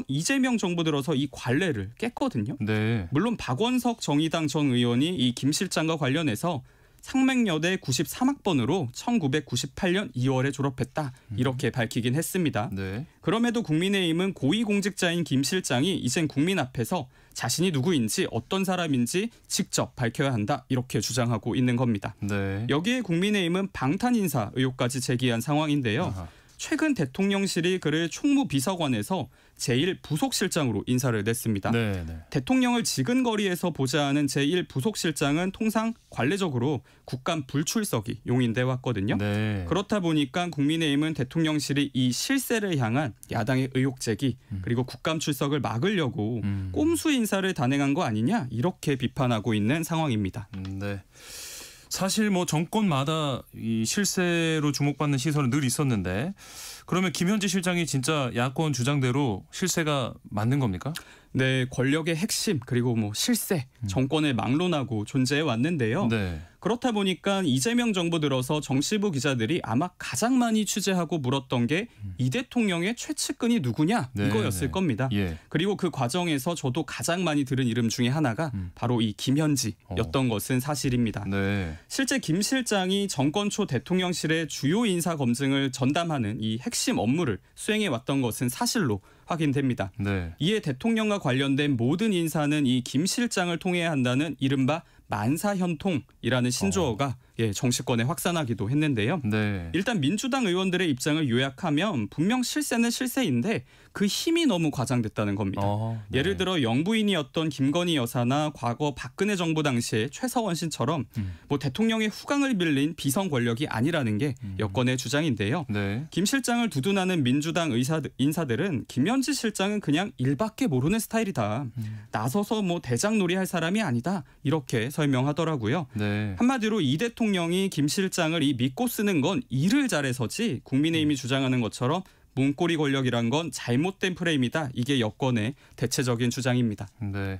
이재명 정부 들어서 이 관례를 깼거든요. 네. 물론 박원석 정의당 전 의원이 이 김 실장과 관련해서 상맹여대 93학번으로 1998년 2월에 졸업했다. 이렇게 밝히긴 했습니다. 네. 그럼에도 국민의힘은 고위공직자인 김 실장이 이젠 국민 앞에서 자신이 누구인지 어떤 사람인지 직접 밝혀야 한다. 이렇게 주장하고 있는 겁니다. 네. 여기에 국민의힘은 방탄 인사 의혹까지 제기한 상황인데요. 아하. 최근 대통령실이 그를 총무비서관에서 제1부속실장으로 인사를 냈습니다. 네. 대통령을 지근거리에서 보좌 하는 제1부속실장은 통상 관례적으로 국감 불출석이 용인돼 왔거든요. 네. 그렇다 보니까 국민의힘은 대통령실이 이 실세를 향한 야당의 의혹 제기 그리고 국감 출석을 막으려고 꼼수 인사를 단행한 거 아니냐 이렇게 비판하고 있는 상황입니다. 네. 사실 뭐 정권마다 이 실세로 주목받는 시선은 늘 있었는데 그러면 김현지 실장이 진짜 야권 주장대로 실세가 맞는 겁니까? 네, 권력의 핵심 그리고 뭐 실세, 정권을 막론하고 존재해 왔는데요. 네. 그렇다 보니까 이재명 정부 들어서 정치부 기자들이 아마 가장 많이 취재하고 물었던 게 이 대통령의 최측근이 누구냐 네, 이거였을 네. 겁니다. 예. 그리고 그 과정에서 저도 가장 많이 들은 이름 중에 하나가 바로 이 김현지였던 것은 사실입니다. 네. 실제 김 실장이 정권 초 대통령실의 주요 인사 검증을 전담하는 이 핵심 업무를 수행해 왔던 것은 사실로 확인됩니다. 네. 이에 대통령과 관련된 모든 인사는 이 김 실장을 통해야 한다는 이른바 만사현통이라는 신조어가 정치권에 확산하기도 했는데요. 네. 일단 민주당 의원들의 입장을 요약하면 분명 실세는 실세인데 그 힘이 너무 과장됐다는 겁니다. 네. 예를 들어 영부인이었던 김건희 여사나 과거 박근혜 정부 당시의 최서원 씨처럼 뭐 대통령의 후광을 빌린 비선 권력이 아니라는 게 여권의 주장인데요. 네. 김 실장을 두둔하는 민주당 인사들은 김현지 실장은 그냥 일밖에 모르는 스타일이다. 나서서 뭐 대장놀이 할 사람이 아니다. 이렇게 설명하더라고요. 네. 한마디로 이 대통령이 김 실장을 믿고 쓰는 건 일을 잘해서지 국민의힘이 주장하는 것처럼 문고리 권력이란 건 잘못된 프레임이다. 이게 여권의 대체적인 주장입니다. 네.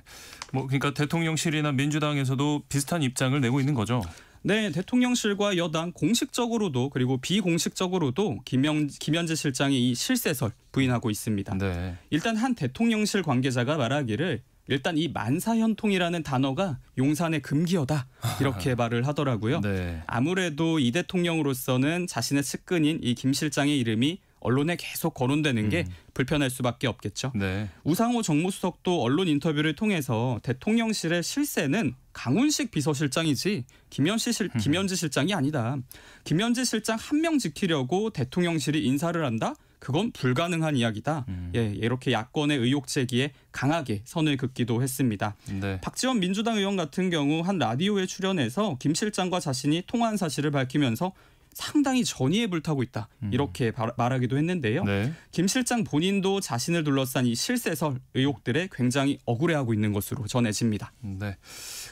뭐 그러니까 대통령실이나 민주당에서도 비슷한 입장을 내고 있는 거죠. 네, 대통령실과 여당 공식적으로도 그리고 비공식적으로도 김현지 실장이 이 실세설 부인하고 있습니다. 네. 일단 한 대통령실 관계자가 말하기를 일단 이 만사현통이라는 단어가 용산의 금기어다 이렇게 말을 하더라고요. 네. 아무래도 이 대통령으로서는 자신의 측근인 이 김 실장의 이름이 언론에 계속 거론되는 게 불편할 수밖에 없겠죠. 네. 우상호 정무수석도 언론 인터뷰를 통해서 대통령실의 실세는 강훈식 비서실장이지 김현지 실장이 아니다. 김현지 실장 한 명 지키려고 대통령실이 인사를 한다? 그건 불가능한 이야기다. 이렇게 야권의 의혹 제기에 강하게 선을 긋기도 했습니다. 네. 박지원 민주당 의원 같은 경우 한 라디오에 출연해서 김 실장과 자신이 통화한 사실을 밝히면서 상당히 전의에 불타고 있다. 이렇게 말하기도 했는데요. 네. 김 실장 본인도 자신을 둘러싼 이 실세설 의혹들에 굉장히 억울해하고 있는 것으로 전해집니다. 네.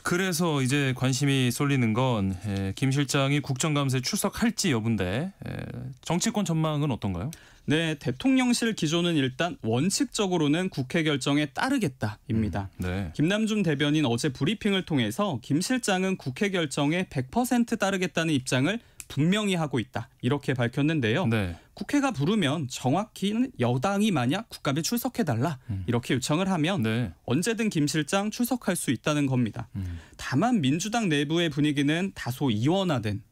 그래서 이제 관심이 쏠리는 건 김 실장이 국정감사에 출석할지 여부인데 정치권 전망은 어떤가요? 네, 대통령실 기조는 일단 원칙적으로는 국회 결정에 따르겠다입니다. 네. 김남준 대변인 어제 브리핑을 통해서 김 실장은 국회 결정에 100% 따르겠다는 입장을 분명히 하고 있다. 이렇게 밝혔는데요. 네. 국회가 부르면 정확히는 여당이 만약 국감에 출석해달라 이렇게 요청을 하면 네. 언제든 김 실장 출석할 수 있다는 겁니다. 다만 민주당 내부의 분위기는 다소 이원화된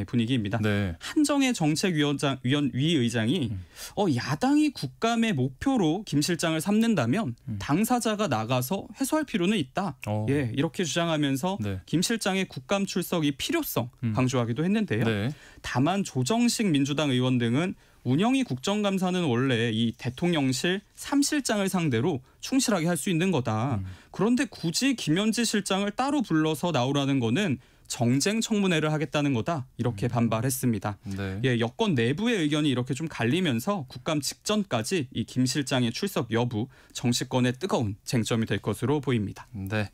분위기입니다. 네. 한정혜 정책위 의장이 야당이 국감의 목표로 김 실장을 삼는다면 당사자가 나가서 해소할 필요는 있다. 이렇게 주장하면서 네. 김 실장의 국감 출석이 필요성 강조하기도 했는데요. 네. 다만 조정식 민주당 의원 등은 운영위 국정감사는 원래 이 대통령실 3실장을 상대로 충실하게 할 수 있는 거다. 그런데 굳이 김현지 실장을 따로 불러서 나오라는 거는 정쟁 청문회를 하겠다는 거다. 이렇게 반발했습니다. 네. 여권 내부의 의견이 이렇게 좀 갈리면서 국감 직전까지 이 김 실장의 출석 여부 정치권의 뜨거운 쟁점이 될 것으로 보입니다. 네.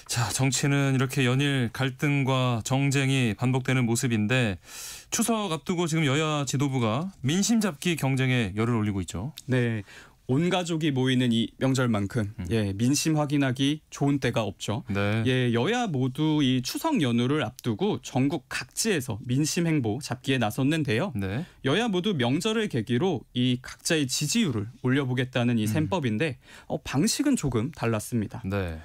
자, 정치는 이렇게 연일 갈등과 정쟁이 반복되는 모습인데 추석 앞두고 지금 여야 지도부가 민심 잡기 경쟁에 열을 올리고 있죠. 네. 온 가족이 모이는 이 명절만큼 민심 확인하기 좋은 때가 없죠. 네. 여야 모두 이 추석 연휴를 앞두고 전국 각지에서 민심 행보 잡기에 나섰는데요. 네. 여야 모두 명절을 계기로 이 각자의 지지율을 올려보겠다는 이 셈법인데 방식은 조금 달랐습니다. 네.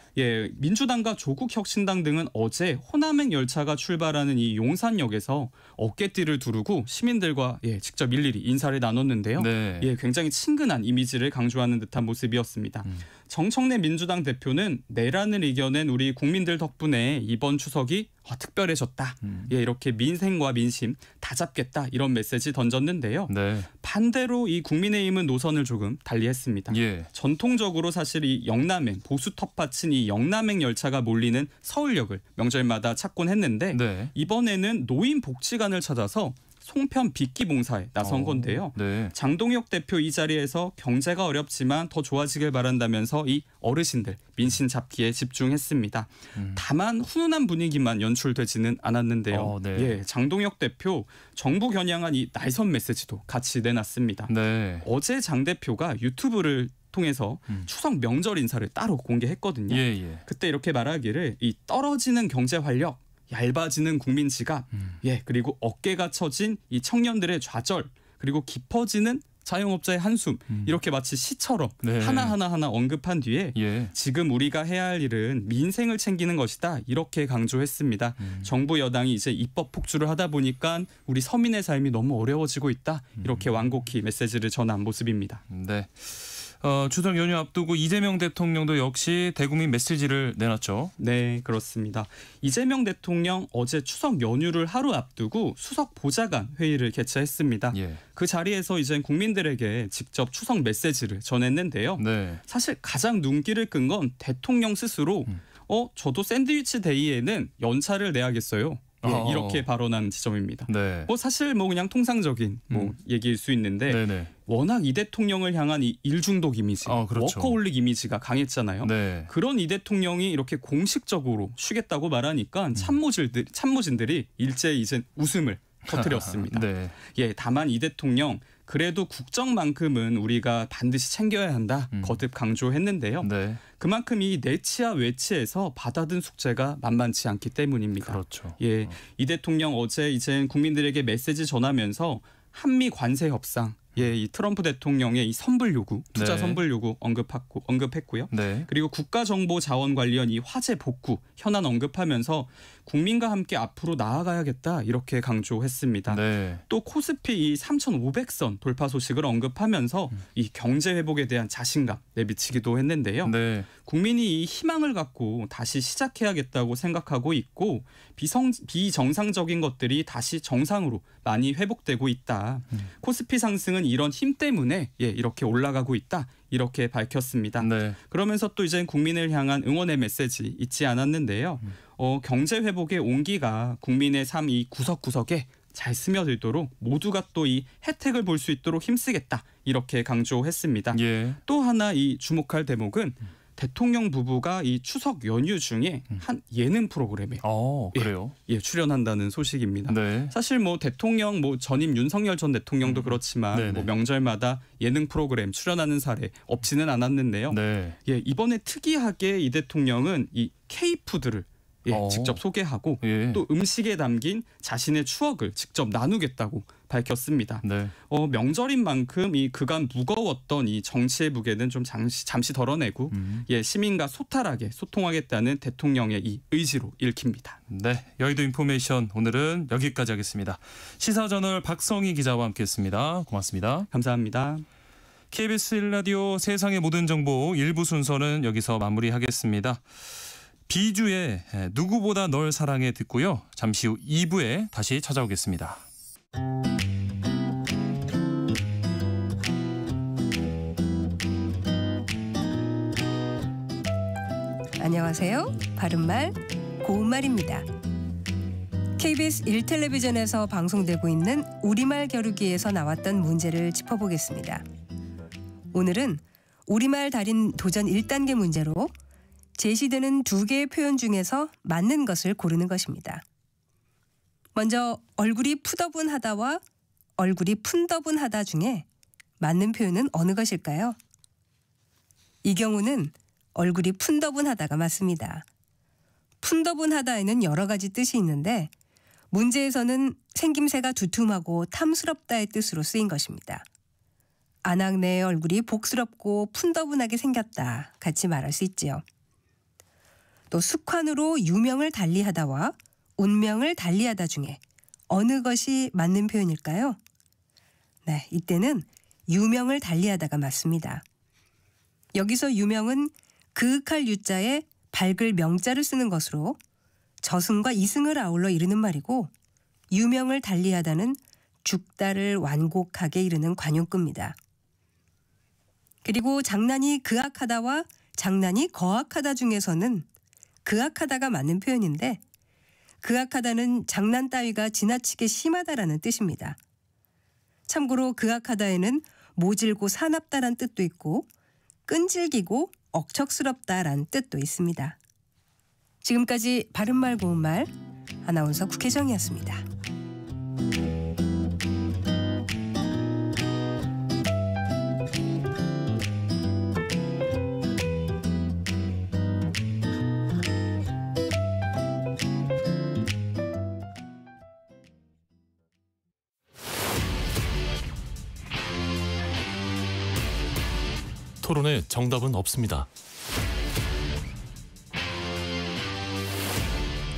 민주당과 조국혁신당 등은 어제 호남행 열차가 출발하는 이 용산역에서 어깨띠를 두르고 시민들과 직접 일일이 인사를 나눴는데요. 네. 굉장히 친근한 이미지를 강조하는 듯한 모습이었습니다. 정청래 민주당 대표는 내란을 이겨낸 우리 국민들 덕분에 이번 추석이 특별해졌다. 이렇게 민생과 민심 다 잡겠다 이런 메시지 던졌는데요. 네. 반대로 이 국민의힘은 노선을 조금 달리했습니다. 전통적으로 사실 이 영남행 보수 텃밭인 이 영남행 열차가 몰리는 서울역을 명절마다 찾곤 했는데 네. 이번에는 노인 복지관을 찾아서 송편 빚기 봉사에 나선 건데요. 네. 장동혁 대표 이 자리에서 경제가 어렵지만 더 좋아지길 바란다면서 이 어르신들 민심 잡기에 집중했습니다. 다만 훈훈한 분위기만 연출되지는 않았는데요. 네. 예, 장동혁 대표 정부 겨냥한 이 날선 메시지도 같이 내놨습니다. 네. 어제 장 대표가 유튜브를 통해서 추석 명절 인사를 따로 공개했거든요. 예. 그때 이렇게 말하기를 이 떨어지는 경제 활력, 얇아지는 국민 지갑, 그리고 어깨가 처진 이 청년들의 좌절, 그리고 깊어지는 자영업자의 한숨, 이렇게 마치 시처럼 네. 하나 언급한 뒤에 예. 지금 우리가 해야 할 일은 민생을 챙기는 것이다, 이렇게 강조했습니다. 정부 여당이 이제 입법 폭주를 하다 보니까 우리 서민의 삶이 너무 어려워지고 있다, 이렇게 완곡히 메시지를 전한 모습입니다. 네. 추석 연휴 앞두고 이재명 대통령도 역시 대국민 메시지를 내놨죠. 네, 그렇습니다. 이재명 대통령 어제 추석 연휴를 하루 앞두고 수석 보좌관 회의를 개최했습니다. 예. 그 자리에서 이제 국민들에게 직접 추석 메시지를 전했는데요. 네. 사실 가장 눈길을 끈 건 대통령 스스로 저도 샌드위치 데이에는 연차를 내야겠어요. 예, 이렇게 발언한 지점입니다. 네. 사실 그냥 통상적인 얘기일 수 있는데 네네. 워낙 이 대통령을 향한 이 일중독 이미지, 그렇죠. 워커홀릭 이미지가 강했잖아요. 네. 그런 이 대통령이 이렇게 공식적으로 쉬겠다고 말하니까 참모진들이 일제히 이제 웃음을 터뜨렸습니다. 네. 예, 다만 이 대통령 그래도 국정만큼은 우리가 반드시 챙겨야 한다, 거듭 강조했는데요. 네. 그만큼 이 내치와 외치에서 받아든 숙제가 만만치 않기 때문입니다. 그렇죠. 예, 이 대통령 어제 이제 국민들에게 메시지 전하면서 한미 관세 협상, 이 트럼프 대통령의 이 선불 요구, 투자 네. 선불 요구 언급했고요. 네. 그리고 국가정보자원 관련 이 화재 복구 현안 언급하면서 국민과 함께 앞으로 나아가야겠다, 이렇게 강조했습니다. 네. 또 코스피 이 3,500선 돌파 소식을 언급하면서 이 경제 회복에 대한 자신감 내비치기도 했는데요. 네. 국민이 이 희망을 갖고 다시 시작해야겠다고 생각하고 있고 비정상적인 것들이 다시 정상으로 많이 회복되고 있다. 코스피 상승은 이런 힘 때문에 이렇게 올라가고 있다, 이렇게 밝혔습니다. 네. 그러면서 또 이제 국민을 향한 응원의 메시지 잊지 않았는데요. 경제 회복의 온기가 국민의 삶 이 구석구석에 잘 스며들도록 모두가 또 이 혜택을 볼 수 있도록 힘쓰겠다, 이렇게 강조했습니다. 예. 또 하나 이 주목할 대목은 대통령 부부가 이 추석 연휴 중에 한 예능 프로그램에 그래요? 출연한다는 소식입니다. 네. 사실 대통령 전임 윤석열 전 대통령도 그렇지만 명절마다 예능 프로그램 출연하는 사례 없지는 않았는데요. 네. 이번에 특이하게 이 대통령은 이 K푸드를 직접 소개하고 또 음식에 담긴 자신의 추억을 직접 나누겠다고 밝혔습니다. 네. 명절인 만큼 이 그간 무거웠던 이 정치의 무게는 좀 잠시 덜어내고 시민과 소탈하게 소통하겠다는 대통령의 이 의지로 읽힙니다. 네, 여의도 인포메이션 오늘은 여기까지 하겠습니다. 시사저널 박성희 기자와 함께했습니다. 고맙습니다. 감사합니다. KBS 1라디오 세상의 모든 정보 1부 순서는 여기서 마무리하겠습니다. 비주의 누구보다 널 사랑해 듣고요. 잠시 후 2부에 다시 찾아오겠습니다. 안녕하세요. 바른말 고운말입니다. KBS 1텔레비전에서 방송되고 있는 우리말 겨루기에서 나왔던 문제를 짚어보겠습니다. 오늘은 우리말 달인 도전 1단계 문제로 제시되는 2개의 표현 중에서 맞는 것을 고르는 것입니다. 먼저 얼굴이 푸더분하다와 얼굴이 푼더분하다 중에 맞는 표현은 어느 것일까요? 이 경우는 얼굴이 푼더분하다가 맞습니다. 푼더분하다에는 여러 가지 뜻이 있는데 문제에서는 생김새가 두툼하고 탐스럽다의 뜻으로 쓰인 것입니다. 아낙네의 얼굴이 복스럽고 푼더분하게 생겼다 같이 말할 수 있지요. 또 숙환으로 유명을 달리하다와 운명을 달리하다 중에 어느 것이 맞는 표현일까요? 네, 이때는 유명을 달리하다가 맞습니다. 여기서 유명은 그윽할 유자에 밝을 명자를 쓰는 것으로 저승과 이승을 아울러 이르는 말이고 유명을 달리하다는 죽다를 완곡하게 이르는 관용구입니다. 그리고 장난이 그악하다와 장난이 거악하다 중에서는 그악하다가 맞는 표현인데 극악하다는 장난 따위가 지나치게 심하다라는 뜻입니다. 참고로 극악하다에는 모질고 사납다란 뜻도 있고 끈질기고 억척스럽다란 뜻도 있습니다. 지금까지 바른말 고운말 아나운서 국혜정이었습니다. 토론에 정답은 없습니다.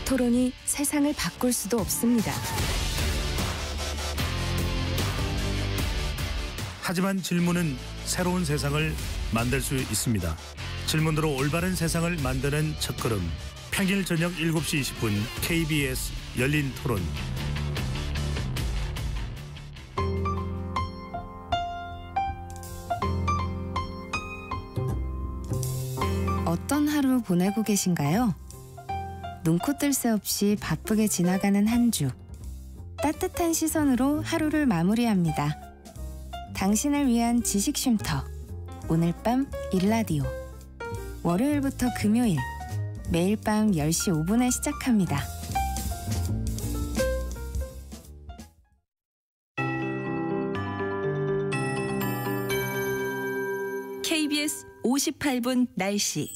토론이 세상을 바꿀 수도 없습니다. 하지만 질문은 새로운 세상을 만들 수 있습니다. 질문으로 올바른 세상을 만드는 첫걸음. 평일 저녁 7시 20분 KBS 열린 토론. 어떤 하루 보내고 계신가요? 눈코 뜰 새 없이 바쁘게 지나가는 한 주. 따뜻한 시선으로 하루를 마무리합니다. 당신을 위한 지식 쉼터. 오늘 밤 일라디오. 월요일부터 금요일. 매일 밤 10시 5분에 시작합니다. KBS 58분 날씨.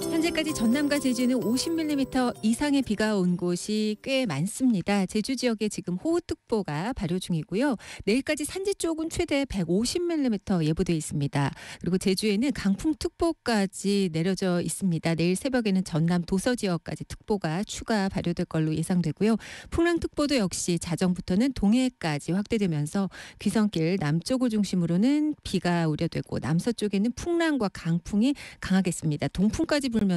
현재까지 전남과 제주는 50mm 이상의 비가 온 곳이 꽤 많습니다. 제주 지역에 지금 호우특보가 발효 중이고요. 내일까지 산지 쪽은 최대 150mm 예보돼 있습니다. 그리고 제주에는 강풍특보까지 내려져 있습니다. 내일 새벽에는 전남 도서 지역까지 특보가 추가 발효될 걸로 예상되고요. 풍랑특보도 역시 자정부터는 동해까지 확대되면서 귀성길 남쪽을 중심으로는 비가 우려되고 남서쪽에는 풍랑과 강풍이 강하겠습니다. 동풍까지 불면서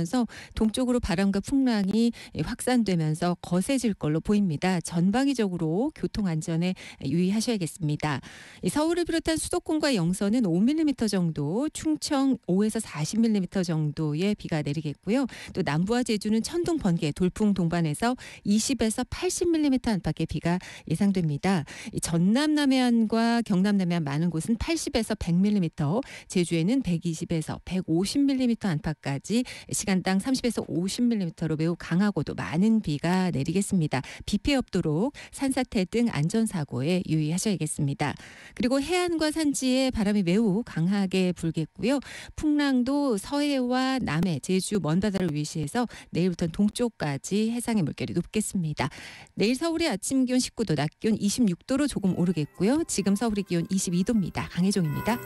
동쪽으로 바람과 풍랑이 확산되면서 거세질 걸로 보입니다. 전방위적으로 교통안전에 유의하셔야겠습니다. 서울을 비롯한 수도권과 영서는 5mm 정도, 충청 5에서 40mm 정도의 비가 내리겠고요. 또 남부와 제주는 천둥, 번개, 돌풍 동반해서 20에서 80mm 안팎의 비가 예상됩니다. 전남 남해안과 경남 남해안 많은 곳은 80에서 100mm, 제주에는 120에서 150mm 안팎까지 시간당 30에서 50mm로 매우 강하고도 많은 비가 내리겠습니다. 비 피해 없도록 산사태 등 안전사고에 유의하셔야겠습니다. 그리고 해안과 산지에 바람이 매우 강하게 불겠고요. 풍랑도 서해와 남해, 제주, 먼바다를 위시해서 내일부터는 동쪽까지 해상의 물결이 높겠습니다. 내일 서울의 아침 기온 19도, 낮 기온 26도로 조금 오르겠고요. 지금 서울의 기온 22도입니다. 강혜종입니다.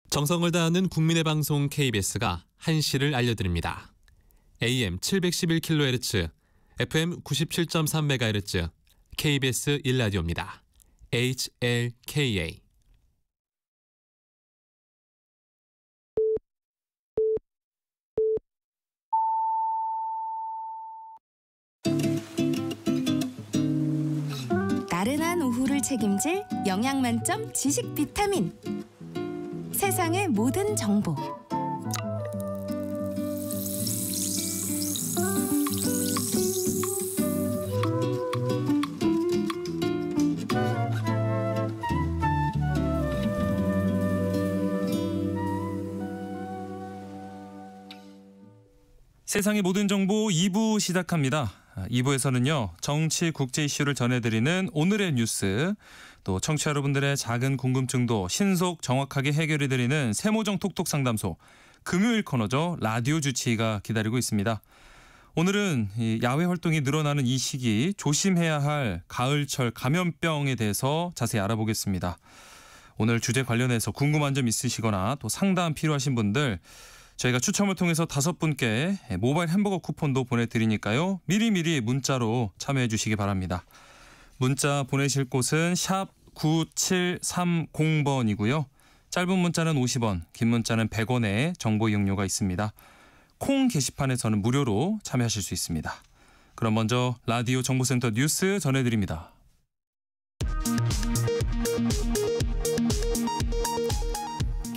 정성을 다하는 국민의 방송 KBS가 한시를 알려드립니다. AM 711kHz, FM 97.3MHz, KBS 1라디오입니다. HLKA. 나른한 오후를 책임질 영양 만점 지식 비타민. 세상의 모든 정보. 세상의 모든 정보 2부 시작합니다. 2부에서는요. 정치 국제 이슈를 전해드리는 오늘의 뉴스, 또 청취자 여러분들의 작은 궁금증도 신속 정확하게 해결해드리는 세모정 톡톡 상담소, 금요일 코너죠. 라디오 주치의가 기다리고 있습니다. 오늘은 야외 활동이 늘어나는 이 시기 조심해야 할 가을철 감염병에 대해서 자세히 알아보겠습니다. 오늘 주제 관련해서 궁금한 점 있으시거나 또 상담 필요하신 분들 저희가 추첨을 통해서 5분께 모바일 햄버거 쿠폰도 보내드리니까요. 미리미리 문자로 참여해 주시기 바랍니다. 문자 보내실 곳은 샵 9730번이고요. 짧은 문자는 50원, 긴 문자는 100원의 정보 이용료가 있습니다. 콩 게시판에서는 무료로 참여하실 수 있습니다. 그럼 먼저 라디오 정보센터 뉴스 전해드립니다.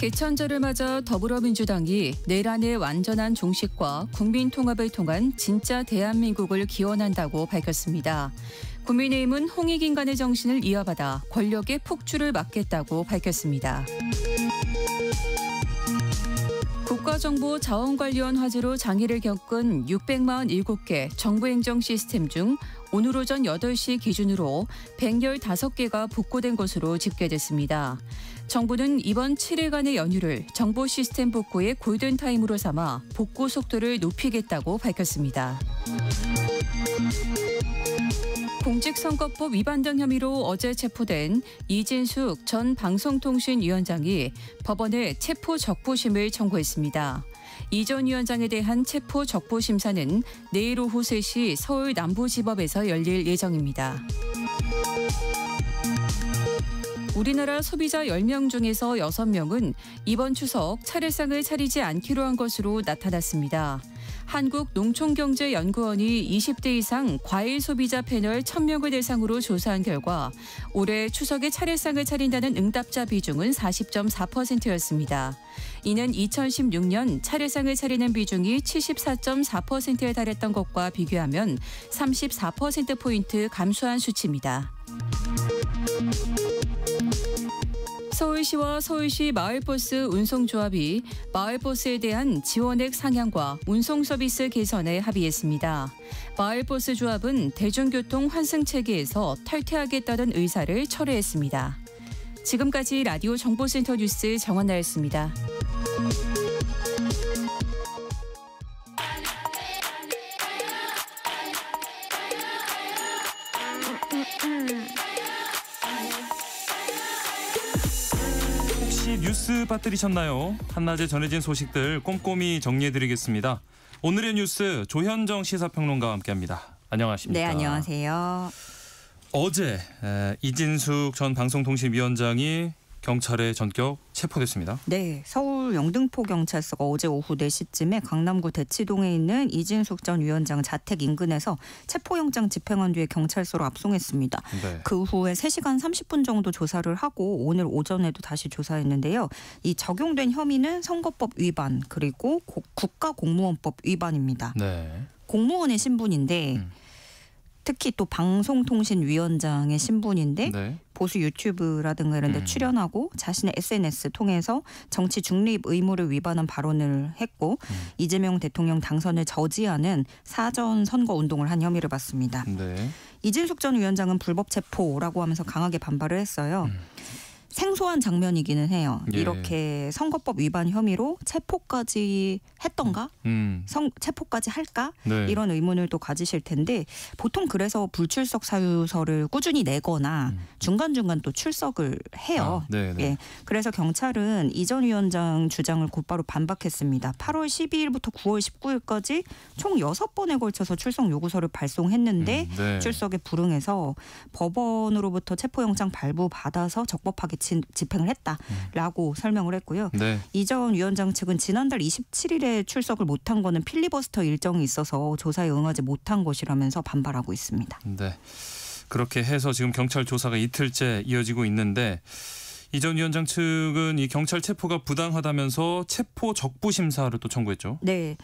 개천절을 맞아 더불어민주당이 내란의 완전한 종식과 국민 통합을 통한 진짜 대한민국을 기원한다고 밝혔습니다. 국민의힘은 홍익인간의 정신을 이어받아 권력의 폭주를 막겠다고 밝혔습니다. 국가정보자원관리원 화재로 장애를 겪은 647개 정부행정 시스템 중 오늘 오전 8시 기준으로 115개가 복구된 것으로 집계됐습니다. 정부는 이번 7일간의 연휴를 정보 시스템 복구의 골든타임으로 삼아 복구 속도를 높이겠다고 밝혔습니다. 공직선거법 위반 등 혐의로 어제 체포된 이진숙 전 방송통신위원장이 법원에 체포 적부심을 청구했습니다. 이 전 위원장에 대한 체포 적부심사는 내일 오후 3시 서울 남부지법에서 열릴 예정입니다. 우리나라 소비자 10명 중에서 6명은 이번 추석 차례상을 차리지 않기로 한 것으로 나타났습니다. 한국농촌경제연구원이 20대 이상 과일 소비자 패널 1000명을 대상으로 조사한 결과 올해 추석에 차례상을 차린다는 응답자 비중은 40.4%였습니다. 이는 2016년 차례상을 차리는 비중이 74.4%에 달했던 것과 비교하면 34%포인트 감소한 수치입니다. 서울시와 서울시 마을버스 운송조합이 마을버스에 대한 지원액 상향과 운송 서비스 개선에 합의했습니다. 마을버스 조합은 대중교통 환승체계에서 탈퇴하겠다는 의사를 철회했습니다. 지금까지 라디오 정보센터 뉴스 정원나였습니다. 뉴스 빠뜨리셨나요? 한낮에 전해진 소식들 꼼꼼히 정리해드리겠습니다. 오늘의 뉴스 조현정 시사평론가와 함께합니다. 안녕하십니까? 네, 안녕하세요. 어제 이진숙 전 방송통신위원장이 경찰에 전격 체포됐습니다. 네, 서울 영등포경찰서가 어제 오후 4시쯤에 강남구 대치동에 있는 이진숙 전 위원장 자택 인근에서 체포영장 집행한 뒤에 경찰서로 압송했습니다. 네. 그 후에 3시간 30분 정도 조사를 하고 오늘 오전에도 다시 조사했는데요. 이 적용된 혐의는 선거법 위반 그리고 국가공무원법 위반입니다. 네. 공무원의 신분인데 특히 또 방송통신위원장의 신분인데 네. 보수 유튜브라든가 이런 데 출연하고 자신의 SNS 통해서 정치 중립 의무를 위반한 발언을 했고 이재명 대통령 당선을 저지하는 사전 선거 운동을 한 혐의를 받습니다. 네. 이진숙 전 위원장은 불법 체포라고 하면서 강하게 반발을 했어요. 생소한 장면이기는 해요. 예. 이렇게 선거법 위반 혐의로 체포까지 했던가? 체포까지 할까? 네. 이런 의문을 또 가지실 텐데 보통 그래서 불출석 사유서를 꾸준히 내거나 중간중간 또 출석을 해요. 예. 그래서 경찰은 이 전 위원장 주장을 곧바로 반박했습니다. 8월 12일부터 9월 19일까지 총 6번에 걸쳐서 출석 요구서를 발송했는데 네. 출석에 불응해서 법원으로부터 체포영장 발부받아서 적법하게 집행을 했다라고 설명을 했고요. 네. 이 전 위원장 측은 지난달 27일에 출석을 못한 거는 필리버스터 일정이 있어서 조사에 응하지 못한 것이라면서 반발하고 있습니다. 네, 그렇게 해서 지금 경찰 조사가 이틀째 이어지고 있는데 이 전 위원장 측은 이 경찰 체포가 부당하다면서 체포 적부 심사를 또 청구했죠. 네.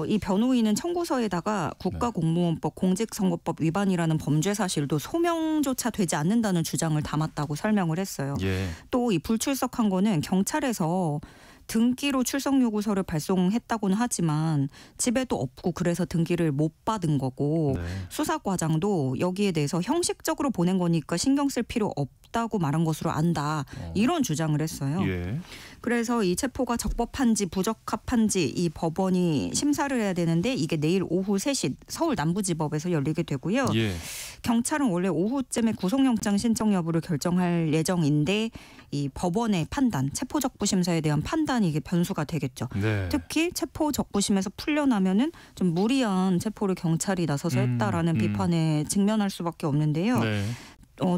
이 변호인은 청구서에다가 국가공무원법 공직선거법 위반이라는 범죄 사실도 소명조차 되지 않는다는 주장을 담았다고 설명을 했어요. 예. 또 이 불출석한 거는 경찰에서 등기로 출석 요구서를 발송했다고는 하지만 집에도 없고 그래서 등기를 못 받은 거고 네. 수사 과장도 여기에 대해서 형식적으로 보낸 거니까 신경 쓸 필요 없다고 말한 것으로 안다. 이런 주장을 했어요. 예. 그래서 이 체포가 적법한지 부적합한지 이 법원이 심사를 해야 되는데 이게 내일 오후 3시 서울 남부지법에서 열리게 되고요. 예. 경찰은 원래 오후쯤에 구속영장 신청 여부를 결정할 예정인데 이 법원의 판단, 체포적부심사에 대한 판단이 이게 변수가 되겠죠. 네. 특히 체포적부심에서 풀려나면은 좀 무리한 체포를 경찰이 나서서 했다라는 비판에 직면할 수밖에 없는데요. 네.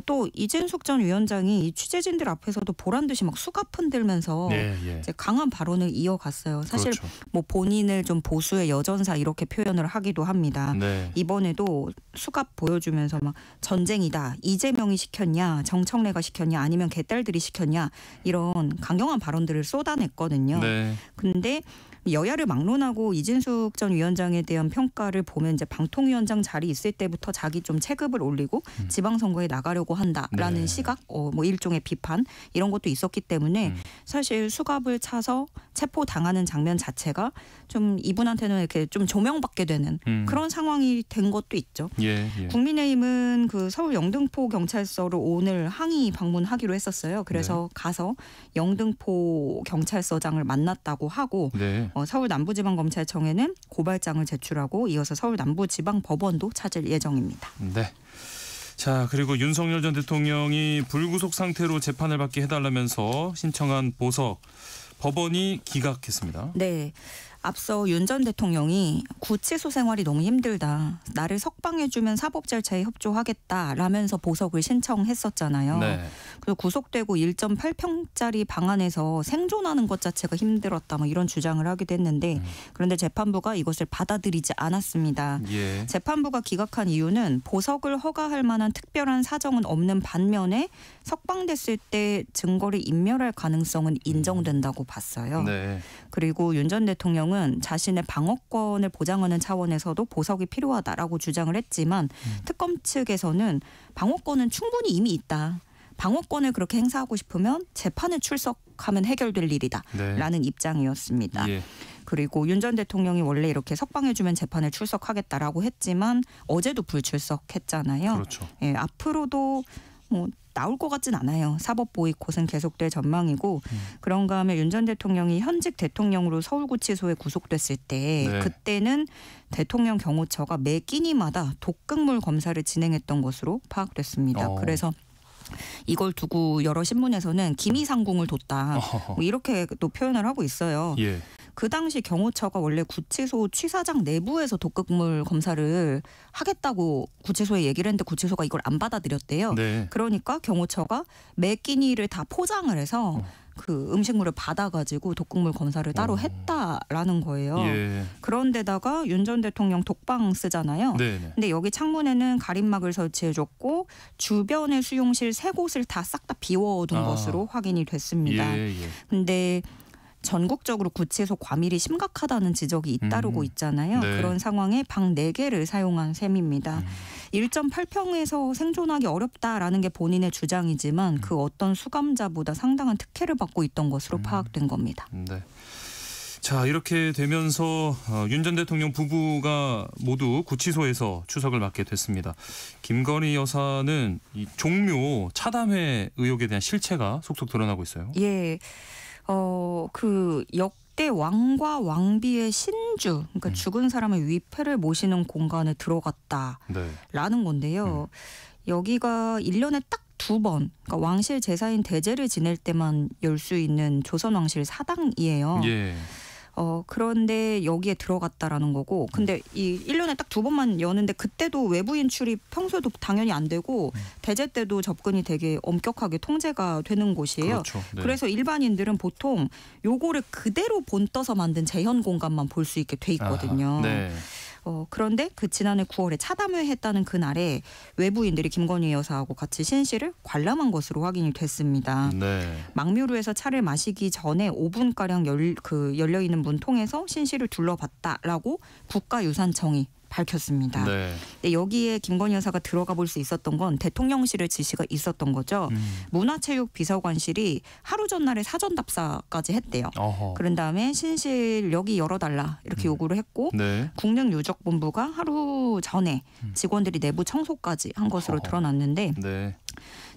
또 이진숙 전 위원장이 이 취재진들 앞에서도 보란 듯이 막 수갑 흔들면서 이제 강한 발언을 이어갔어요. 사실 그렇죠. 뭐 본인을 좀 보수의 여전사 이렇게 표현을 하기도 합니다. 네. 이번에도 수갑 보여주면서 막 전쟁이다. 이재명이 시켰냐, 정청래가 시켰냐, 아니면 개딸들이 시켰냐 이런 강경한 발언들을 쏟아냈거든요. 네. 근데 여야를 막론하고 이진숙 전 위원장에 대한 평가를 보면 이제 방통위원장 자리 있을 때부터 자기 좀 체급을 올리고 지방선거에 나가려고 한다라는 시각, 뭐 일종의 비판 이런 것도 있었기 때문에 사실 수갑을 차서 체포당하는 장면 자체가 좀 이분한테는 이렇게 좀 조명받게 되는 그런 상황이 된 것도 있죠. 국민의힘은 그 서울 영등포 경찰서로 오늘 항의 방문하기로 했었어요. 그래서 가서 영등포 경찰서장을 만났다고 하고 서울 남부지방검찰청에는 고발장을 제출하고 이어서 서울 남부지방법원도 찾을 예정입니다. 네. 자, 그리고 윤석열 전 대통령이 불구속 상태로 재판을 받게 해달라면서 신청한 보석 법원이 기각했습니다. 네. 앞서 윤 전 대통령이 구치소 생활이 너무 힘들다. 나를 석방해주면 사법 절차에 협조하겠다라면서 보석을 신청했었잖아요. 네. 그래서 구속되고 1.8평짜리 방 안에서 생존하는 것 자체가 힘들었다. 뭐 이런 주장을 하기도 했는데 그런데 재판부가 이것을 받아들이지 않았습니다. 재판부가 기각한 이유는 보석을 허가할 만한 특별한 사정은 없는 반면에 석방됐을 때 증거를 인멸할 가능성은 인정된다고 봤어요. 네. 그리고 윤 전 대통령은 자신의 방어권을 보장하는 차원에서도 보석이 필요하다라고 주장을 했지만 특검 측에서는 방어권은 충분히 이미 있다. 방어권을 그렇게 행사하고 싶으면 재판에 출석하면 해결될 일이다. 라는 입장이었습니다. 그리고 윤 전 대통령이 원래 이렇게 석방해주면 재판에 출석하겠다라고 했지만 어제도 불출석했잖아요. 그렇죠. 앞으로도 뭐 나올 것 같진 않아요. 사법 보이콧은 계속될 전망이고 그런가 하면 윤 전 대통령이 현직 대통령으로 서울구치소에 구속됐을 때 그때는 대통령 경호처가 매 끼니마다 독극물 검사를 진행했던 것으로 파악됐습니다. 그래서 이걸 두고 여러 신문에서는 기미상궁을 뒀다. 뭐 이렇게 또 표현을 하고 있어요. 그 당시 경호처가 원래 구치소 취사장 내부에서 독극물 검사를 하겠다고 구치소에 얘기를 했는데 구치소가 이걸 안 받아들였대요. 그러니까 경호처가 매 끼니를 다 포장을 해서 그 음식물을 받아가지고 독극물 검사를 따로 했다라는 거예요. 그런데다가 윤 전 대통령 독방 쓰잖아요. 근데 여기 창문에는 가림막을 설치해줬고 주변의 수용실 3곳을 다 싹 다 비워둔 것으로 확인이 됐습니다. 근데 전국적으로 구치소 과밀이 심각하다는 지적이 잇따르고 있잖아요. 그런 상황에 방 4개를 사용한 셈입니다. 1.8평에서 생존하기 어렵다라는 게 본인의 주장이지만 그 어떤 수감자보다 상당한 특혜를 받고 있던 것으로 파악된 겁니다. 네. 자, 이렇게 되면서 윤 전 대통령 부부가 모두 구치소에서 추석을 맞게 됐습니다. 김건희 여사는 이 종묘 차담회 의혹에 대한 실체가 속속 드러나고 있어요. 그 역대 왕과 왕비의 신주, 그러니까 죽은 사람의 위패를 모시는 공간에 들어갔다라는 건데요. 여기가 1년에 딱 2번, 그러니까 왕실 제사인 대제를 지낼 때만 열 수 있는 조선 왕실 사당이에요. 그런데 여기에 들어갔다라는 거고 근데 이 1년에 딱 2번만 여는데 그때도 외부인 출입 평소에도 당연히 안 되고 대제 때도 접근이 되게 엄격하게 통제가 되는 곳이에요. 그래서 일반인들은 보통 요거를 그대로 본떠서 만든 재현 공간만 볼 수 있게 돼 있거든요. 그런데 그 지난해 9월에 차담회 했다는 그날에 외부인들이 김건희 여사하고 같이 신실을 관람한 것으로 확인이 됐습니다. 망묘루에서 차를 마시기 전에 5분가량 열려있는 문 통해서 신실을 둘러봤다라고 국가유산청이 밝혔습니다. 근데 여기에 김건희 여사가 들어가 볼 수 있었던 건 대통령실의 지시가 있었던 거죠. 문화체육비서관실이 하루 전날에 사전 답사까지 했대요. 그런 다음에 신실 여기 열어달라 이렇게 요구를 했고 국능유적본부가 하루 전에 직원들이 내부 청소까지 한 것으로 드러났는데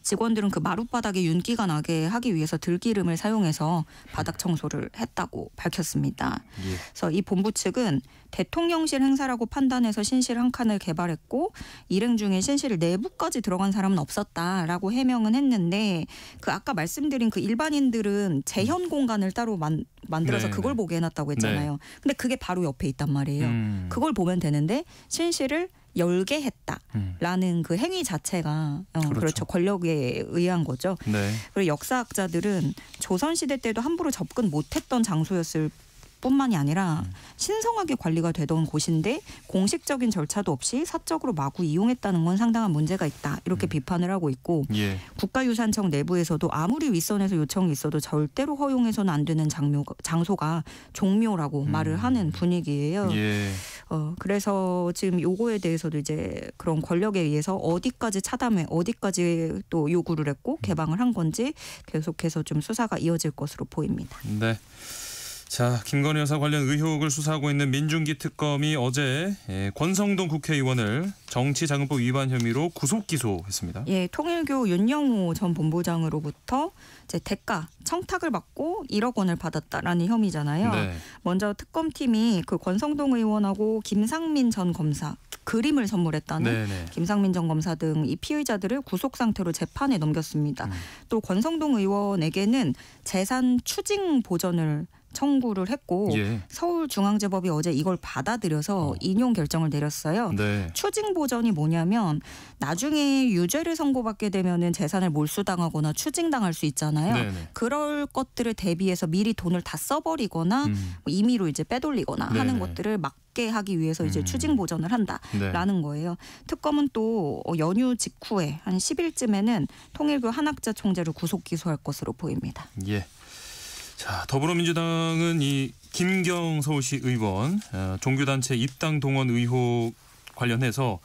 직원들은 그 마룻바닥에 윤기가 나게 하기 위해서 들기름을 사용해서 바닥 청소를 했다고 밝혔습니다. 그래서 이 본부 측은 대통령실 행사라고 판단해서 신실 한 칸을 개발했고 일행 중에 신실 내부까지 들어간 사람은 없었다라고 해명은 했는데 그 아까 말씀드린 그 일반인들은 재현 공간을 따로 만들어서 그걸 보게 해놨다고 했잖아요. 근데 그게 바로 옆에 있단 말이에요. 그걸 보면 되는데 신실을 열게 했다라는 그 행위 자체가 그렇죠. 권력에 의한 거죠. 네. 그리고 역사학자들은 조선시대 때도 함부로 접근 못했던 장소였을 뿐만이 아니라 신성하게 관리가 되던 곳인데 공식적인 절차도 없이 사적으로 마구 이용했다는 건 상당한 문제가 있다. 이렇게 비판을 하고 있고 예. 국가유산청 내부에서도 아무리 윗선에서 요청이 있어도 절대로 허용해서는 안 되는 장소가 종묘라고 말을 하는 분위기예요. 예. 그래서 지금 요거에 대해서도 이제 그런 권력에 의해서 어디까지 차담해 어디까지 또 요구를 했고 개방을 한 건지 계속해서 좀 수사가 이어질 것으로 보입니다. 네. 자, 김건희 여사 관련 의혹을 수사하고 있는 민중기 특검이 어제 권성동 국회의원을 정치자금법 위반 혐의로 구속 기소했습니다. 예, 통일교 윤영호 전 본부장으로부터 이제 대가 청탁을 받고 1억 원을 받았다라는 혐의잖아요. 네. 먼저 특검팀이 그 권성동 의원하고 김상민 전 검사 그림을 선물했다는 네네. 김상민 전 검사 등 이 피의자들을 구속 상태로 재판에 넘겼습니다. 또 권성동 의원에게는 재산 추징 보전을 청구를 했고 예. 서울중앙지법이 어제 이걸 받아들여서 인용 결정을 내렸어요. 네. 추징 보전이 뭐냐면 나중에 유죄를 선고받게 되면은 재산을 몰수당하거나 추징당할 수 있잖아요. 네네. 그럴 것들을 대비해서 미리 돈을 다 써버리거나 뭐 임의로 이제 빼돌리거나 하는 것들을 막게 하기 위해서 이제 추징 보전을 한다라는 거예요. 특검은 또 연휴 직후에 한 10일쯤에는 통일교 한학자 총재를 구속 기소할 것으로 보입니다. 예. 자, 더불어민주당은 이 김경 서울시 의원 종교단체 입당 동원 의혹 관련해서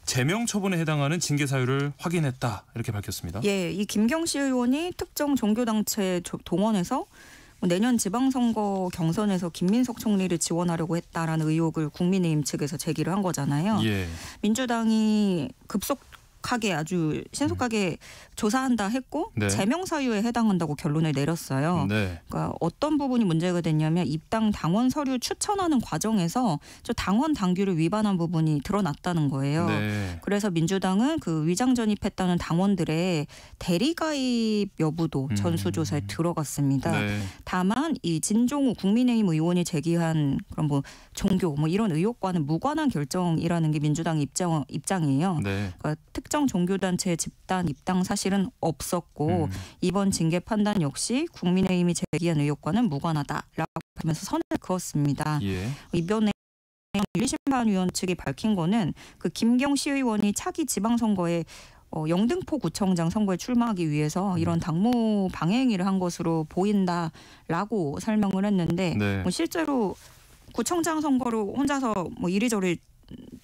제명 처분에 해당하는 징계 사유를 확인했다 이렇게 밝혔습니다. 예, 이 김경 씨 의원이 특정 종교단체 동원해서 내년 지방선거 경선에서 김민석 총리를 지원하려고 했다라는 의혹을 국민의힘 측에서 제기를 한 거잖아요. 예. 민주당이 급속하게 아주 신속하게 조사한다 했고 네. 제명 사유에 해당한다고 결론을 내렸어요. 네. 그러니까 어떤 부분이 문제가 됐냐면 입당 당원 서류 추천하는 과정에서 저 당원 당규를 위반한 부분이 드러났다는 거예요. 네. 그래서 민주당은 그 위장 전입했다는 당원들의 대리가입 여부도 전수조사에 들어갔습니다. 네. 다만 이 진종우 국민의힘 의원이 제기한 그런 뭐 종교 뭐 이런 의혹과는 무관한 결정이라는 게 민주당의 입장이에요. 네. 그러니까 특정 종교단체의 집단 입당 사실은 없었고 이번 징계 판단 역시 국민의힘이 제기한 의혹과는 무관하다라고 하면서 선을 그었습니다. 예. 이번에 윤리심판위원 측이 밝힌 거는 그 김경 시의원이 차기 지방선거에 영등포 구청장 선거에 출마하기 위해서 이런 당무 방해 행위를 한 것으로 보인다라고 설명을 했는데 네. 뭐 실제로 구청장 선거로 혼자서 뭐 이리저리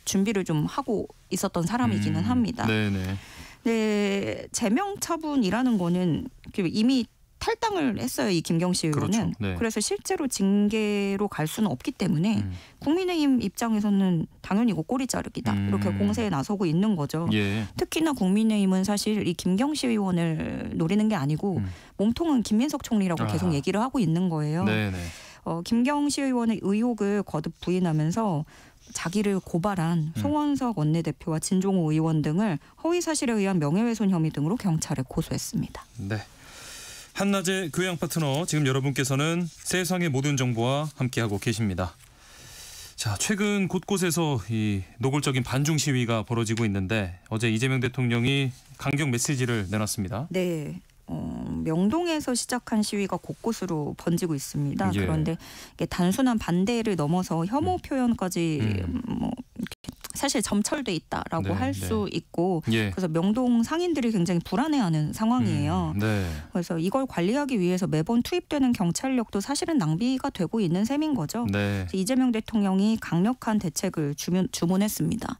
준비를 좀 하고 있었던 사람이기는 합니다. 네네. 네, 제명 처분이라는 거는 이미 탈당을 했어요. 이 김경 씨 의원은. 그렇죠. 네. 그래서 실제로 징계로 갈 수는 없기 때문에 국민의힘 입장에서는 당연히 이거 꼬리 자르기다. 이렇게 공세에 나서고 있는 거죠. 예. 특히나 국민의힘은 사실 이 김경 씨 의원을 노리는 게 아니고 몸통은 김민석 총리라고 계속 얘기를 하고 있는 거예요. 네네. 김경 씨 의원의 의혹을 거듭 부인하면서 자기를 고발한 송원석 원내대표와 진종호 의원 등을 허위 사실에 의한 명예훼손 혐의 등으로 경찰에 고소했습니다. 네. 한낮의 교양 파트너 지금 여러분께서는 세상의 모든 정보와 함께하고 계십니다. 자, 최근 곳곳에서 이 노골적인 반중 시위가 벌어지고 있는데 어제 이재명 대통령이 강경 메시지를 내놨습니다. 네. 명동에서 시작한 시위가 곳곳으로 번지고 있습니다. 예. 그런데 이게 단순한 반대를 넘어서 혐오 표현까지 뭐 사실 점철돼 있다라고 네, 할 수 있고 예. 그래서 명동 상인들이 굉장히 불안해하는 상황이에요. 네. 그래서 이걸 관리하기 위해서 매번 투입되는 경찰력도 사실은 낭비가 되고 있는 셈인 거죠. 네. 이재명 대통령이 강력한 대책을 주문했습니다.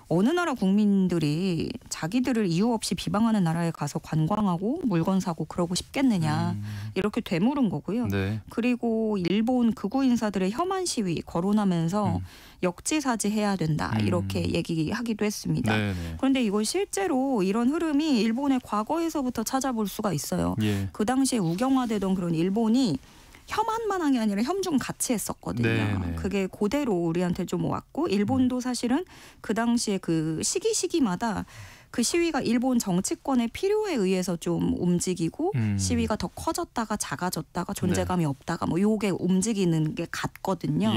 어느 나라 국민들이 자기들을 이유 없이 비방하는 나라에 가서 관광하고 물건 사고 그러고 싶겠느냐 이렇게 되물은 거고요. 네. 그리고 일본 극우 인사들의 혐한 시위 거론하면서 역지사지해야 된다 이렇게 얘기하기도 했습니다. 네네. 그런데 이걸 실제로 이런 흐름이 일본의 과거에서부터 찾아볼 수가 있어요. 예. 그 당시에 우경화되던 그런 일본이 혐한만 게 아니라 혐중 같이 했었거든요. 네네. 그게 그대로 우리한테 좀 왔고 일본도 사실은 그 당시에 그 시기마다 그 시위가 일본 정치권의 필요에 의해서 좀 움직이고 시위가 더 커졌다가 작아졌다가 존재감이 없다가 뭐 요게 움직이는 게 같거든요.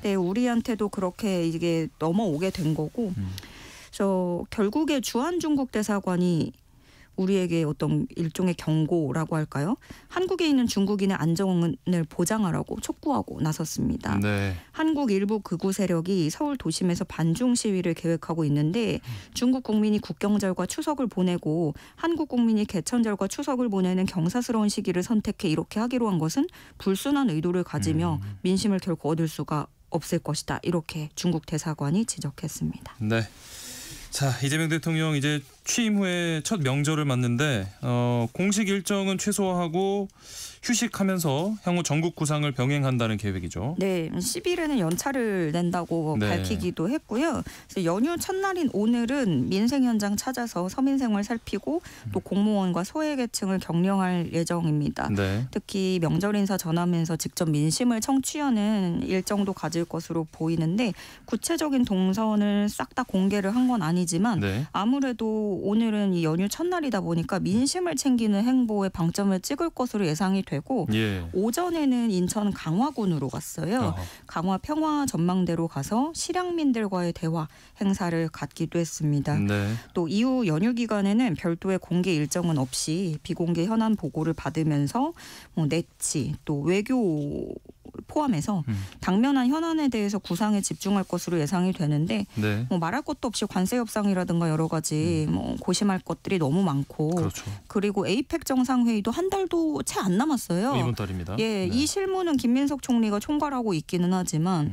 네, 우리한테도 그렇게 이게 넘어오게 된 거고 결국에 주한 중국 대사관이 우리에게 어떤 일종의 경고라고 할까요? 한국에 있는 중국인의 안전을 보장하라고 촉구하고 나섰습니다. 네. 한국 일부 극우 세력이 서울 도심에서 반중 시위를 계획하고 있는데 중국 국민이 국경절과 추석을 보내고 한국 국민이 개천절과 추석을 보내는 경사스러운 시기를 선택해 이렇게 하기로 한 것은 불순한 의도를 가지며 민심을 결코 얻을 수가 없을 것이다. 이렇게 중국 대사관이 지적했습니다. 네. 자, 이재명 대통령 이제 취임 후에 첫 명절을 맞는데 공식 일정은 최소화하고 휴식하면서 향후 전국 구상을 병행한다는 계획이죠. 네, 10일에는 연차를 낸다고 밝히기도 했고요. 그래서 연휴 첫날인 오늘은 민생 현장 찾아서 서민 생활 살피고 또 공무원과 소외계층을 격려할 예정입니다. 네. 특히 명절 인사 전하면서 직접 민심을 청취하는 일정도 가질 것으로 보이는데 구체적인 동선을 싹 다 공개를 한 건 아니지만 아무래도 오늘은 이 연휴 첫날이다 보니까 민심을 챙기는 행보에 방점을 찍을 것으로 예상이 되고 오전에는 인천 강화군으로 갔어요. 강화 평화 전망대로 가서 실향민들과의 대화 행사를 갖기도 했습니다. 또 이후 연휴 기간에는 별도의 공개 일정은 없이 비공개 현안 보고를 받으면서 뭐 내치 또 외교 포함해서 당면한 현안에 대해서 구상에 집중할 것으로 예상이 되는데 뭐 말할 것도 없이 관세 협상이라든가 여러 가지 뭐 고심할 것들이 너무 많고 그리고 에이펙 정상회의도 한 달도 채 안 남았어요. 이번 달입니다. 예, 이 실무는 김민석 총리가 총괄하고 있기는 하지만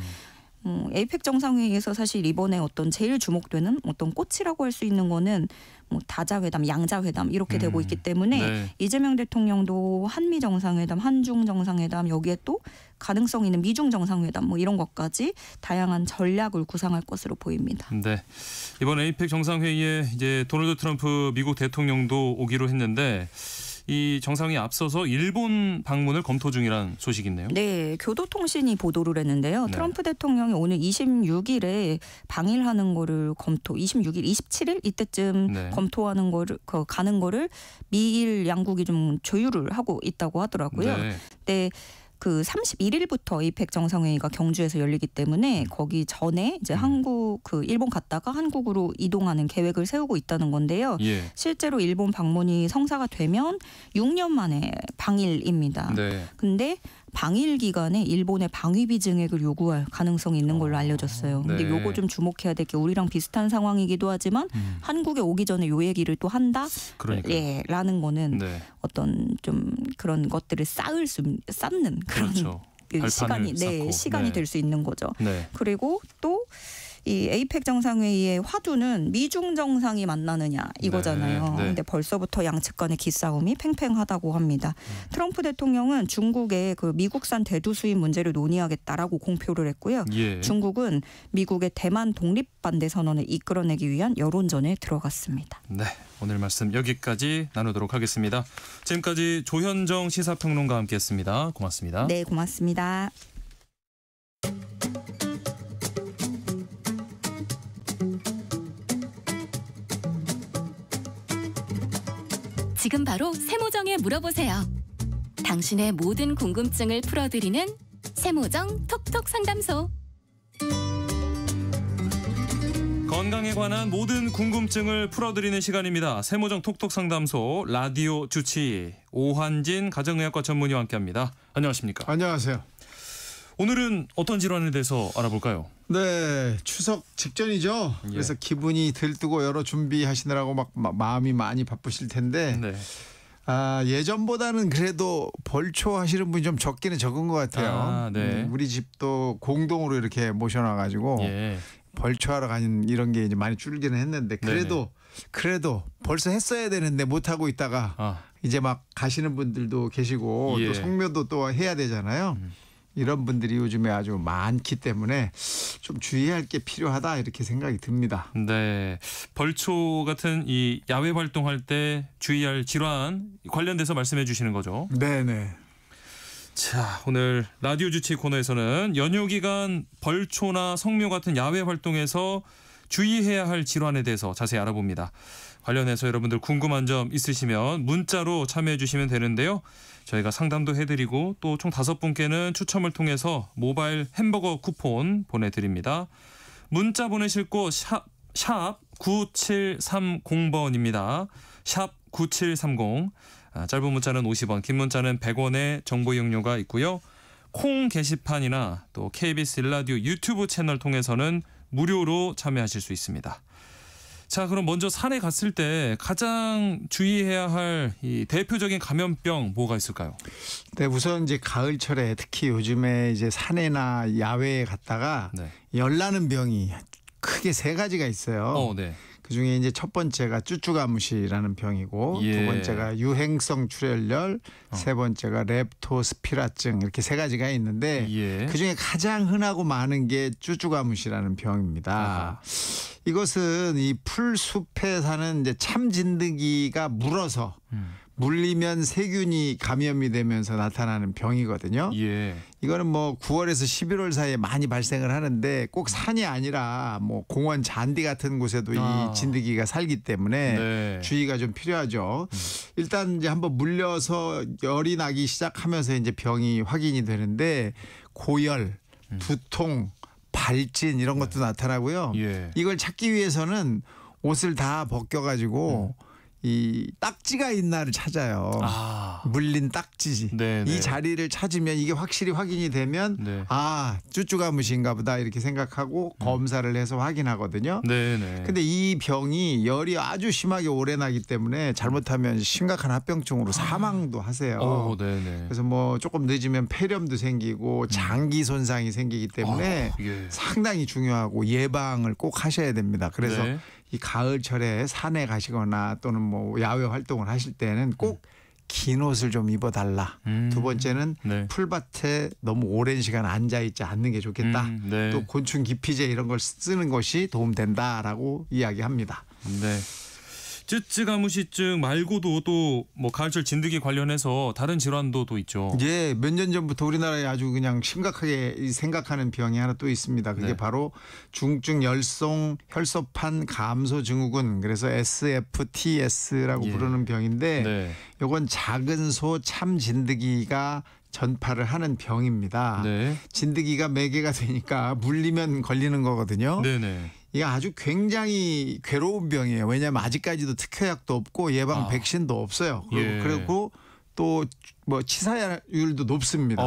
에이펙 정상회의에서 사실 이번에 어떤 제일 주목되는 어떤 꽃이라고 할 수 있는 거는 뭐 다자회담, 양자회담 이렇게 되고 있기 때문에 이재명 대통령도 한미 정상회담, 한중 정상회담 여기에 또 가능성 있는 미중 정상회담 뭐 이런 것까지 다양한 전략을 구상할 것으로 보입니다. 네, 이번 에이펙 정상회의에 이제 도널드 트럼프 미국 대통령도 오기로 했는데 이 정상회의에 앞서서 일본 방문을 검토 중이라는 소식이 있네요. 네, 교도통신이 보도를 했는데요. 트럼프 대통령이 오늘 26일에 방일하는 거를 26일, 27일 이때쯤 검토하는 거를 가는 거를 미일 양국이 좀 조율을 하고 있다고 하더라고요. 네. 그 31일부터 에이펙 정상회의가 경주에서 열리기 때문에 거기 전에 이제 일본 갔다가 한국으로 이동하는 계획을 세우고 있다는 건데요. 실제로 일본 방문이 성사가 되면 6년 만에 방일입니다. 근데 방일 기간에 일본의 방위비 증액을 요구할 가능성이 있는 걸로 알려졌어요. 근데 요거 좀 주목해야 될 게 우리랑 비슷한 상황이기도 하지만 한국에 오기 전에 요 얘기를 또 한다. 예, 라는 거는 어떤 좀 그런 것들을 쌓는 그런 시간이 될 수 있는 거죠. 그리고 또 이 에이펙 정상회의의 화두는 미중 정상이 만나느냐 이거잖아요. 근데 벌써부터 양측 간의 기싸움이 팽팽하다고 합니다. 트럼프 대통령은 중국의 그 미국산 대두 수입 문제를 논의하겠다라고 공표를 했고요. 중국은 미국의 대만 독립 반대 선언을 이끌어내기 위한 여론전에 들어갔습니다. 네, 오늘 말씀 여기까지 나누도록 하겠습니다. 지금까지 조현정 시사평론가와 함께했습니다. 고맙습니다. 네, 고맙습니다. 지금 바로 세모정에 물어보세요. 당신의 모든 궁금증을 풀어드리는 세모정 톡톡 상담소. 건강에 관한 모든 궁금증을 풀어드리는 시간입니다. 세모정 톡톡 상담소 라디오 주치 오한진 가정의학과 전문의와 함께합니다. 안녕하십니까? 안녕하세요. 오늘은 어떤 질환에 대해서 알아볼까요? 네, 추석 직전이죠. 그래서 기분이 들뜨고 여러 준비하시느라고 막 마음이 많이 바쁘실 텐데 예전보다는 그래도 벌초 하시는 분이 좀 적기는 적은 것 같아요. 우리 집도 공동으로 이렇게 모셔놔가지고 벌초하러 가는 이런 게 이제 많이 줄기는 했는데 그래도 벌써 했어야 되는데 못 하고 있다가 이제 막 가시는 분들도 계시고 또 성묘도 또 해야 되잖아요. 이런 분들이 요즘에 아주 많기 때문에 좀 주의할 게 필요하다 이렇게 생각이 듭니다. 네, 벌초 같은 이 야외 활동할 때 주의할 질환 관련돼서 말씀해 주시는 거죠? 네네. 자, 오늘 라디오 주치 코너에서는 연휴 기간 벌초나 성묘 같은 야외 활동에서 주의해야 할 질환에 대해서 자세히 알아봅니다. 관련해서 여러분들 궁금한 점 있으시면 문자로 참여해 주시면 되는데요. 저희가 상담도 해드리고 또 총 5분께는 추첨을 통해서 모바일 햄버거 쿠폰 보내드립니다. 문자 보내실 곳 샵 9730번입니다. 샵 9730. 짧은 문자는 50원, 긴 문자는 100원의 정보 이용료가 있고요. 콩 게시판이나 또 KBS 일라디오 유튜브 채널 통해서는 무료로 참여하실 수 있습니다. 자, 그럼 먼저 산에 갔을 때 가장 주의해야 할 이 대표적인 감염병 뭐가 있을까요? 네, 우선 이제 가을철에 특히 요즘에 이제 산에나 야외에 갔다가 열나는 병이 크게 3가지가 있어요. 네. 그중에 이제 첫 번째가 쭈쭈가무시라는 병이고 두 번째가 유행성 출혈열, 세 번째가 렙토스피라증 이렇게 3가지가 있는데 그중에 가장 흔하고 많은 게 쭈쭈가무시라는 병입니다. 이것은 이 풀숲에 사는 이제 참진드기가 물어서 물리면 세균이 감염이 되면서 나타나는 병이거든요. 이거는 뭐 9월에서 11월 사이에 많이 발생을 하는데 꼭 산이 아니라 뭐 공원 잔디 같은 곳에도 이 진드기가 살기 때문에 주의가 좀 필요하죠. 일단 이제 한번 물려서 열이 나기 시작하면서 이제 병이 확인이 되는데 고열, 두통, 발진 이런 것도 나타나고요. 이걸 찾기 위해서는 옷을 다 벗겨가지고 이 딱지가 있나를 찾아요. 물린 딱지. 이 자리를 찾으면 이게 확실히 확인이 되면 쭈쭈가무시인가 보다 이렇게 생각하고 검사를 해서 확인하거든요. 근데 이 병이 열이 아주 심하게 오래 나기 때문에 잘못하면 심각한 합병증으로 사망도 하세요. 그래서 뭐 조금 늦으면 폐렴도 생기고 장기 손상이 생기기 때문에 상당히 중요하고 예방을 꼭 하셔야 됩니다. 그래서 이 가을철에 산에 가시거나 또는 뭐 야외 활동을 하실 때는 꼭 긴 옷을 좀 입어달라. 두 번째는 풀밭에 너무 오랜 시간 앉아있지 않는 게 좋겠다. 또 곤충 기피제 이런 걸 쓰는 것이 도움된다라고 이야기합니다. 쯔쯔가무시증 말고도 또 뭐 가을철 진드기 관련해서 다른 질환도 또 있죠. 몇 년 전부터 우리나라에 아주 그냥 심각하게 생각하는 병이 하나 또 있습니다. 그게 바로 중증 열성 혈소판 감소 증후군, 그래서 SFTS라고 부르는 병인데 이건 작은 소 참 진드기가 전파를 하는 병입니다. 진드기가 매개가 되니까 물리면 걸리는 거거든요. 이게 아주 굉장히 괴로운 병이에요. 왜냐하면 아직까지도 특효약도 없고 예방 백신도 없어요. 그리고 또 뭐 치사율도 높습니다.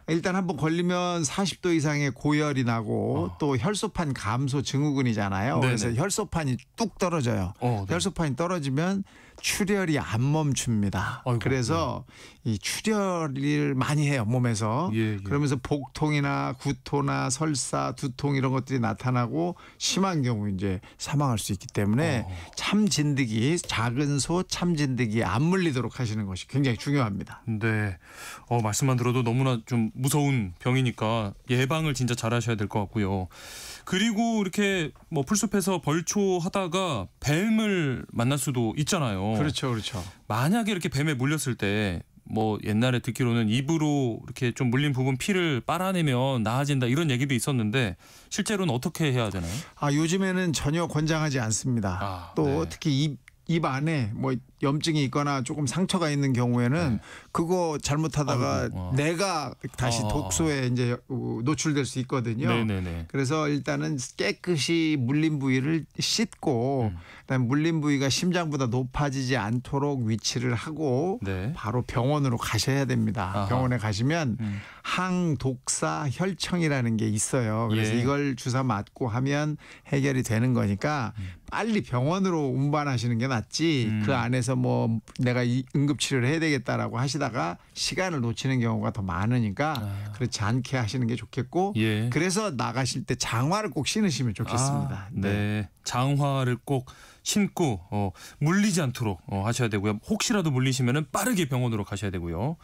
일단 한번 걸리면 40도 이상의 고열이 나고 또 혈소판 감소 증후군이잖아요. 그래서 혈소판이 뚝 떨어져요. 혈소판이 떨어지면 출혈이 안 멈춥니다. 그래서 이 출혈을 많이 해요, 몸에서. 그러면서 복통이나 구토나 설사, 두통 이런 것들이 나타나고 심한 경우 이제 사망할 수 있기 때문에 참진드기, 작은 소 참진드기 안 물리도록 하시는 것이 굉장히 중요합니다. 말씀만 들어도 너무나 좀 무서운 병이니까 예방을 진짜 잘하셔야 될 것 같고요. 그리고 이렇게 뭐 풀숲에서 벌초하다가 뱀을 만날 수도 있잖아요. 그렇죠. 만약에 이렇게 뱀에 물렸을 때 뭐 옛날에 듣기로는 입으로 이렇게 좀 물린 부분 피를 빨아내면 나아진다 이런 얘기도 있었는데 실제로는 어떻게 해야 되나요? 요즘에는 전혀 권장하지 않습니다. 또 특히 입 안에 뭐 염증이 있거나 조금 상처가 있는 경우에는 그거 잘못하다가 내가 다시 독소에 이제 노출될 수 있거든요. 그래서 일단은 깨끗이 물린 부위를 씻고 그다음에 물린 부위가 심장보다 높아지지 않도록 위치를 하고 바로 병원으로 가셔야 됩니다. 병원에 가시면 항독사 혈청이라는 게 있어요. 그래서 이걸 주사 맞고 하면 해결이 되는 거니까 빨리 병원으로 운반하시는 게 낫지 그 안에서 뭐 내가 응급치료를 해야 되겠다라고 하시다가 시간을 놓치는 경우가 더 많으니까 그렇지 않게 하시는 게 좋겠고 그래서 나가실 때 장화를 꼭 신으시면 좋겠습니다. 장화를 꼭 신고 물리지 않도록 하셔야 되고요. 혹시라도 물리시면 빠르게 병원으로 가셔야 되고요.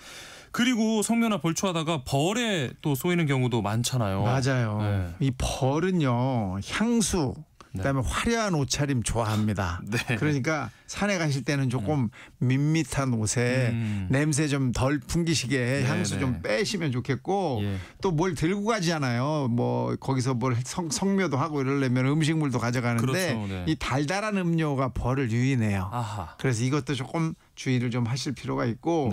그리고 성묘나 벌초하다가 벌에 또 쏘이는 경우도 많잖아요. 맞아요. 이 벌은요 향수 그다음에 화려한 옷차림 좋아합니다. 네. 그러니까 산에 가실 때는 조금 밋밋한 옷에 냄새 좀 덜 풍기시게 향수 좀 빼시면 좋겠고 또 뭘 들고 가잖아요. 뭐 거기서 뭘 성묘도 하고 이러려면 음식물도 가져가는데 그렇죠. 이 달달한 음료가 벌을 유인해요. 아하. 그래서 이것도 조금 주의를 좀 하실 필요가 있고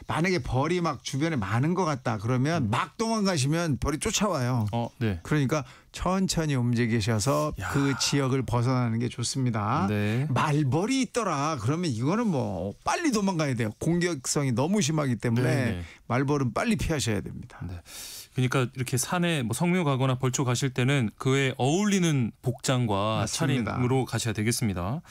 만약에 벌이 막 주변에 많은 것 같다 그러면 막 도망가시면 벌이 쫓아와요. 네. 그러니까 천천히 움직이셔서 그 지역을 벗어나는 게 좋습니다. 네. 말벌이 있더라 그러면 이거는 뭐 빨리 도망가야 돼요. 공격성이 너무 심하기 때문에 말벌은 빨리 피하셔야 됩니다. 네. 그러니까 이렇게 산에 뭐 성묘 가거나 벌초 가실 때는 그에 어울리는 복장과 맞습니다. 차림으로 가셔야 되겠습니다.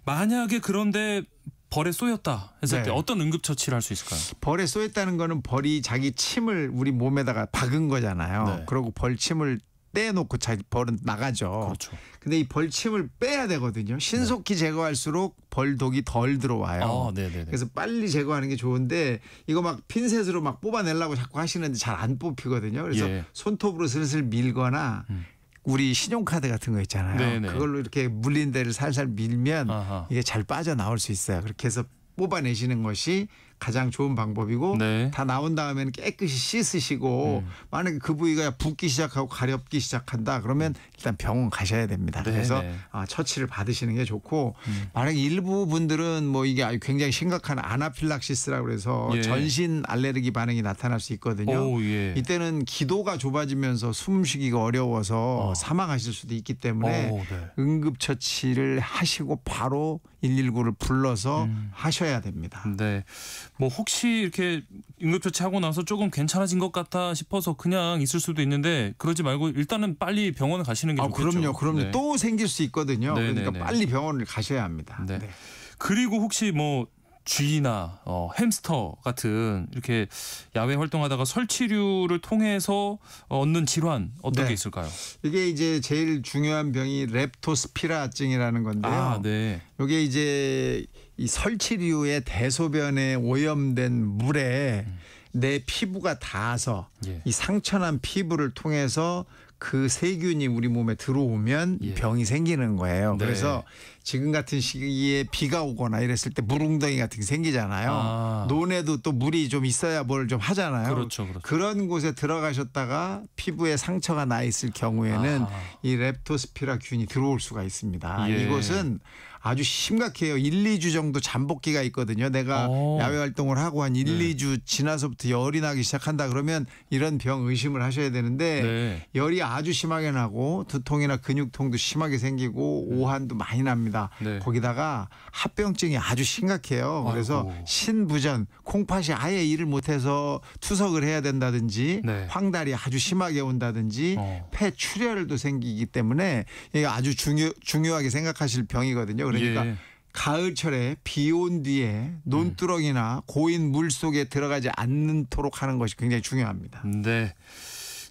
만약에 그런데 벌에 쏘였다 했을 때 어떤 응급처치를 할 수 있을까요? 벌에 쏘였다는 거는 벌이 자기 침을 우리 몸에다가 박은 거잖아요. 그리고 벌침을 떼놓고 벌은 나가죠. 그렇죠. 근데 이 벌침을 빼야 되거든요. 신속히 제거할수록 벌독이 덜 들어와요. 그래서 빨리 제거하는 게 좋은데 이거 막 핀셋으로 막 뽑아내려고 자꾸 하시는데 잘 안 뽑히거든요. 그래서 손톱으로 슬슬 밀거나 우리 신용카드 같은 거 있잖아요. 그걸로 이렇게 물린 데를 살살 밀면 이게 잘 빠져나올 수 있어요. 그렇게 해서 뽑아내시는 것이 가장 좋은 방법이고 다 나온 다음에는 깨끗이 씻으시고 만약에 그 부위가 붓기 시작하고 가렵기 시작한다 그러면 일단 병원 가셔야 됩니다. 그래서 처치를 받으시는 게 좋고 만약에 일부 분들은 뭐 이게 굉장히 심각한 아나필락시스라고 그래서 전신 알레르기 반응이 나타날 수 있거든요. 이때는 기도가 좁아지면서 숨쉬기가 어려워서 사망하실 수도 있기 때문에 응급처치를 하시고 바로 119를 불러서 하셔야 됩니다. 네. 뭐 혹시 이렇게 응급처치하고 나서 조금 괜찮아진 것 같다 싶어서 그냥 있을 수도 있는데 그러지 말고 일단은 빨리 병원을 가시는 게 좋겠죠. 그럼요. 또 생길 수 있거든요. 그러니까 빨리 병원을 가셔야 합니다. 그리고 혹시 뭐 쥐나 햄스터 같은 이렇게 야외 활동하다가 설치류를 통해서 얻는 질환 어떤 게 있을까요? 이게 이제 제일 중요한 병이 렙토스피라증이라는 건데요. 이게 이제 이 설치류의 대소변에 오염된 물에 내 피부가 닿아서 이 상처난 피부를 통해서 그 세균이 우리 몸에 들어오면 병이 생기는 거예요. 그래서 지금 같은 시기에 비가 오거나 이랬을 때 물웅덩이 같은 게 생기잖아요. 논에도 또 물이 좀 있어야 뭘 좀 하잖아요. 그렇죠. 그런 곳에 들어가셨다가 피부에 상처가 나 있을 경우에는 이 렙토스피라균이 들어올 수가 있습니다. 이것은 아주 심각해요. 1, 2주 정도 잠복기가 있거든요. 내가 야외 활동을 하고 한 1, 2주 지나서부터 열이 나기 시작한다 그러면 이런 병 의심을 하셔야 되는데 열이 아주 심하게 나고 두통이나 근육통도 심하게 생기고 오한도 많이 납니다. 거기다가 합병증이 아주 심각해요. 그래서 신부전, 콩팥이 아예 일을 못해서 투석을 해야 된다든지 황달이 아주 심하게 온다든지 폐출혈도 생기기 때문에 이게 아주 중요하게 생각하실 병이거든요. 그러니까 가을철에 비 온 뒤에 논두렁이나 고인 물 속에 들어가지 않도록 하는 것이 굉장히 중요합니다. 네.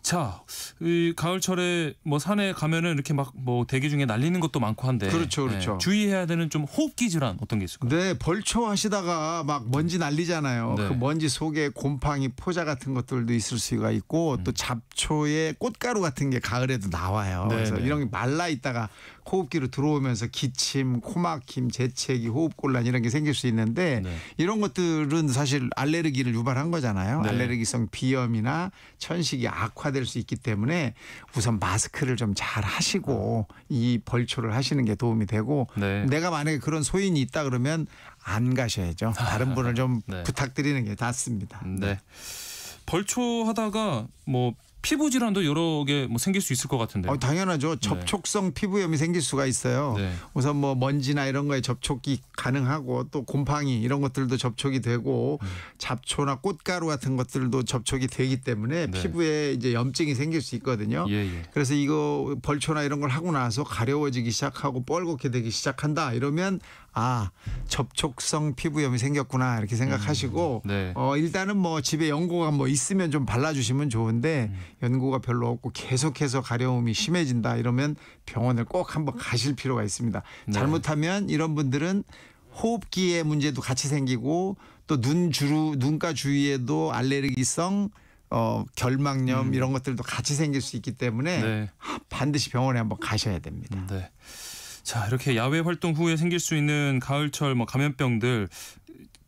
자, 이 가을철에 뭐 산에 가면은 이렇게 막 뭐 대기 중에 날리는 것도 많고 한데 그렇죠. 주의해야 되는 좀 호흡기 질환 어떤 게 있을까요? 벌초 하시다가 막 먼지 날리잖아요. 그 먼지 속에 곰팡이, 포자 같은 것들도 있을 수가 있고 또 잡초에 꽃가루 같은 게 가을에도 나와요. 그래서 이런 게 말라 있다가 호흡기로 들어오면서 기침, 코막힘, 재채기, 호흡곤란 이런 게 생길 수 있는데 이런 것들은 사실 알레르기를 유발한 거잖아요. 알레르기성 비염이나 천식이 악화될 수 있기 때문에 우선 마스크를 좀 잘 하시고 이 벌초를 하시는 게 도움이 되고 내가 만약에 그런 소인이 있다 그러면 안 가셔야죠. 다른 분을 좀 부탁드리는 게 낫습니다. 벌초 하다가 뭐 피부 질환도 여러 개 뭐 생길 수 있을 것 같은데요. 당연하죠. 접촉성 피부염이 생길 수가 있어요. 우선 뭐 먼지나 이런 거에 접촉이 가능하고 또 곰팡이 이런 것들도 접촉이 되고 잡초나 꽃가루 같은 것들도 접촉이 되기 때문에 피부에 이제 염증이 생길 수 있거든요. 그래서 이거 벌초나 이런 걸 하고 나서 가려워지기 시작하고 뻘겋게 되기 시작한다 이러면 접촉성 피부염이 생겼구나 이렇게 생각하시고 일단은 뭐 집에 연고가 뭐 있으면 좀 발라주시면 좋은데 연고가 별로 없고 계속해서 가려움이 심해진다 이러면 병원을 꼭 한번 가실 필요가 있습니다. 잘못하면 이런 분들은 호흡기의 문제도 같이 생기고 또 눈가 주위에도 알레르기성 결막염 이런 것들도 같이 생길 수 있기 때문에 네. 반드시 병원에 한번 가셔야 됩니다. 네. 자, 이렇게 야외 활동 후에 생길 수 있는 가을철 감염병들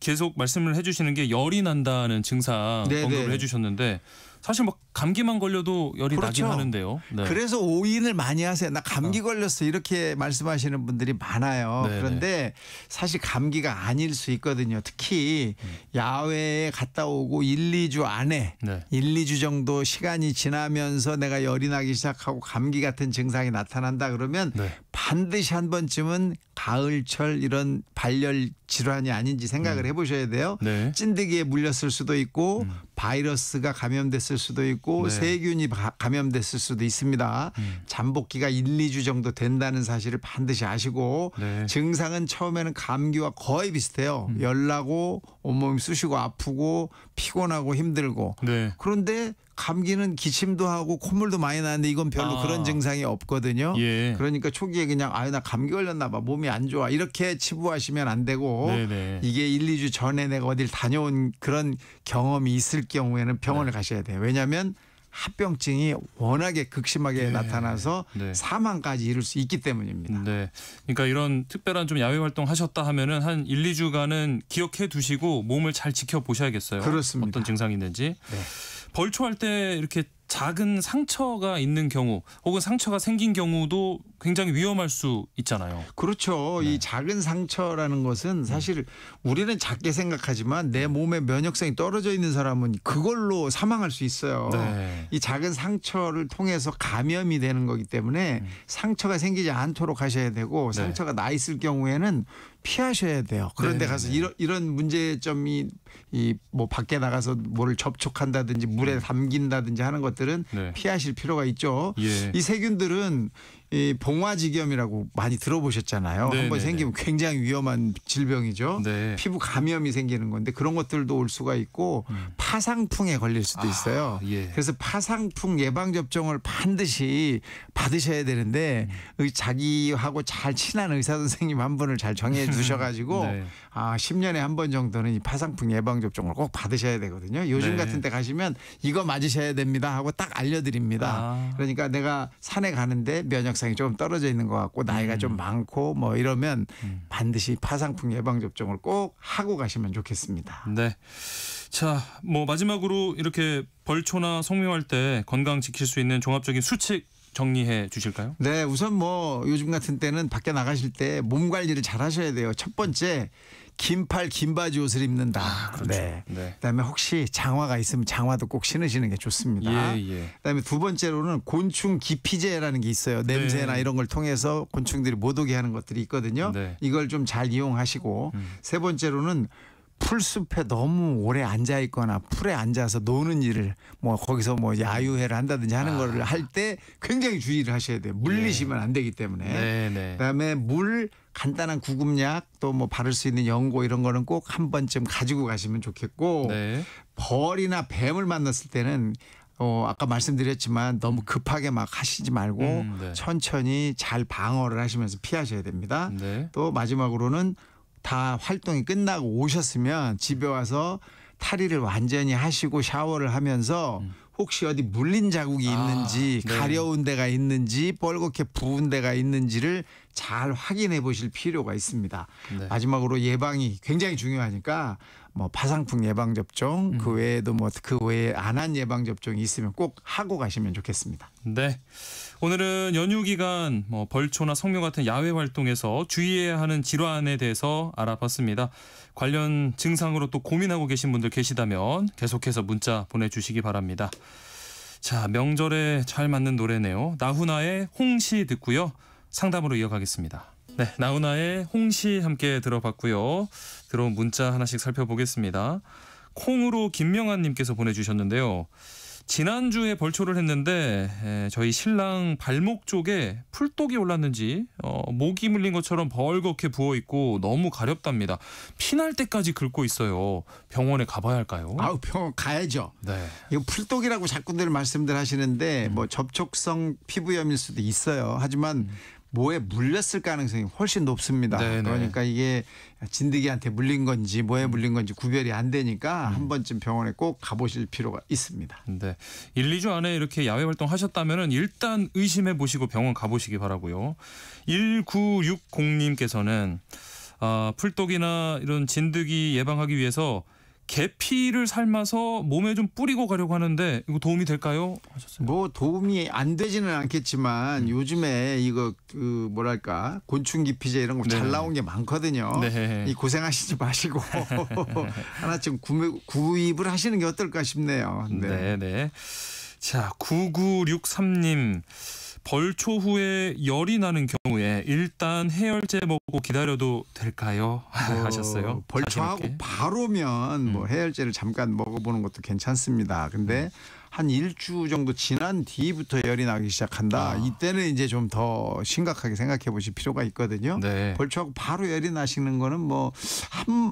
계속 말씀을 해주시는 게 열이 난다는 증상 언급을 해주셨는데 사실 감기만 걸려도 열이 그렇죠. 나긴 하는데요. 네. 그래서 오인을 많이 하세요. 나 감기 걸렸어 이렇게 말씀하시는 분들이 많아요. 네네. 그런데 사실 감기가 아닐 수 있거든요. 특히 야외에 갔다 오고 1, 2주 안에 1, 2주 정도 시간이 지나면서 내가 열이 나기 시작하고 감기 같은 증상이 나타난다 그러면 반드시 한 번쯤은 가을철 이런 발열 질환이 아닌지 생각을 해보셔야 돼요. 찐득이에 물렸을 수도 있고 바이러스가 감염됐을 수도 있고 세균이 감염됐을 수도 있습니다. 잠복기가 1, 2주 정도 된다는 사실을 반드시 아시고 증상은 처음에는 감기와 거의 비슷해요. 열나고 온몸이 쑤시고 아프고 피곤하고 힘들고 그런데 감기는 기침도 하고 콧물도 많이 나는데 이건 별로 그런 증상이 없거든요. 그러니까 초기에 그냥 나 감기 걸렸나 봐 몸이 안 좋아 이렇게 치부하시면 안 되고 이게 1, 2주 전에 내가 어딜 다녀온 그런 경험이 있을 경우에는 병원을 가셔야 돼요. 왜냐하면 합병증이 워낙에 극심하게 나타나서 사망까지 이룰 수 있기 때문입니다. 네. 그러니까 이런 특별한 좀 야외 활동 하셨다 하면은 한 1, 2주간은 기억해 두시고 몸을 잘 지켜보셔야겠어요. 그렇습니다. 어떤 증상이 있는지. 벌초할 때 이렇게 작은 상처가 있는 경우 혹은 상처가 생긴 경우도 굉장히 위험할 수 있잖아요. 그렇죠. 이 작은 상처라는 것은 사실 우리는 작게 생각하지만 내 몸의 면역성이 떨어져 있는 사람은 그걸로 사망할 수 있어요. 이 작은 상처를 통해서 감염이 되는 거기 때문에 상처가 생기지 않도록 하셔야 되고 상처가 나 있을 경우에는 피하셔야 돼요. 그런데 가서 이런 문제점이 밖에 나가서 뭐를 접촉한다든지 물에 담긴다든지 하는 것들은 피하실 필요가 있죠. 이 세균들은 이 봉화지겸이라고 많이 들어보셨잖아요. 한번 생기면 굉장히 위험한 질병이죠. 피부 감염이 생기는 건데 그런 것들도 올 수가 있고 파상풍에 걸릴 수도 있어요. 그래서 파상풍 예방접종을 반드시 받으셔야 되는데 자기하고 잘 친한 의사 선생님 한 분을 잘 정해 두셔가지고 10년에 한 번 정도는 이 파상풍 예방접종을 꼭 받으셔야 되거든요. 요즘 같은 때 가시면 이거 맞으셔야 됩니다 하고 딱 알려드립니다. 그러니까 내가 산에 가는데 면역성이 좀 떨어져 있는 것 같고 나이가 좀 많고 뭐 이러면 반드시 파상풍 예방접종을 꼭 하고 가시면 좋겠습니다. 네. 자, 마지막으로 이렇게 벌초나 성묘할 때 건강 지킬 수 있는 종합적인 수칙 정리해 주실까요? 네, 우선 요즘 같은 때는 밖에 나가실 때 몸 관리를 잘 하셔야 돼요. 첫 번째 긴팔 긴 바지 옷을 입는다. 그다음에 혹시 장화가 있으면 장화도 꼭 신으시는 게 좋습니다. 그다음에 두 번째로는 곤충 기피제라는 게 있어요. 냄새나 이런 걸 통해서 곤충들이 못 오게 하는 것들이 있거든요. 이걸 좀 잘 이용하시고 세 번째로는 풀숲에 너무 오래 앉아 있거나 풀에 앉아서 노는 일을 거기서 야유회를 한다든지 하는 거를 할 때 굉장히 주의를 하셔야 돼요. 물리시면 안 되기 때문에. 그다음에 간단한 구급약 또 바를 수 있는 연고 이런 거는 꼭 한 번쯤 가지고 가시면 좋겠고 벌이나 뱀을 만났을 때는 아까 말씀드렸지만 너무 급하게 막 하시지 말고 천천히 잘 방어를 하시면서 피하셔야 됩니다. 또 마지막으로는 다 활동이 끝나고 오셨으면 집에 와서 탈의를 완전히 하시고 샤워를 하면서 혹시 어디 물린 자국이 있는지 가려운 데가 있는지 뻘겋게 부은 데가 있는지를 잘 확인해 보실 필요가 있습니다. 마지막으로 예방이 굉장히 중요하니까 파상풍 예방접종 그 외에도 그 외에 안 한 예방접종이 있으면 꼭 하고 가시면 좋겠습니다. 네. 오늘은 연휴 기간 벌초나 성묘 같은 야외 활동에서 주의해야 하는 질환에 대해서 알아봤습니다. 관련 증상으로 또 고민하고 계신 분들 계시다면 계속해서 문자 보내주시기 바랍니다. 자, 명절에 잘 맞는 노래네요. 나훈아의 홍시 듣고요. 상담으로 이어가겠습니다. 네, 나훈아의 홍시 함께 들어봤고요. 들어온 문자 하나씩 살펴보겠습니다. 콩으로 김명환 님께서 보내주셨는데요. 지난주에 벌초를 했는데 저희 신랑 발목 쪽에 풀독이 올랐는지 모기 물린 것처럼 벌겋게 부어있고 너무 가렵답니다. 피날 때까지 긁고 있어요. 병원에 가봐야 할까요? 병원 가야죠. 이거 풀독이라고 자꾸들 말씀들 하시는데 접촉성 피부염일 수도 있어요. 하지만 모에 물렸을 가능성이 훨씬 높습니다. 네네. 그러니까 이게 진드기한테 물린 건지 뭐에 물린 건지 구별이 안 되니까 한 번쯤 병원에 꼭 가보실 필요가 있습니다. 네, 1, 2주 안에 이렇게 야외 활동하셨다면 일단 의심해 보시고 병원 가보시기 바라고요. 1960님께서는 풀독이나 이런 진드기 예방하기 위해서 계피를 삶아서 몸에 좀 뿌리고 가려고 하는데 이거 도움이 될까요? 하셨어요. 뭐 도움이 안 되지는 않겠지만 요즘에 이거 뭐랄까 곤충 기피제 이런 거 잘 나온 게 많거든요. 네. 이 고생하시지 마시고 하나쯤 구입을 하시는 게 어떨까 싶네요. 네, 네. 자, 9963님. 벌초 후에 열이 나는 경우에 일단 해열제 먹고 기다려도 될까요? 하셨어요. 벌초하고 바로면 뭐 해열제를 잠깐 먹어보는 것도 괜찮습니다. 근데 한 1주 정도 지난 뒤부터 열이 나기 시작한다. 이때는 이제 좀 더 심각하게 생각해 보실 필요가 있거든요. 네. 벌초하고 바로 열이 나시는 거는 뭐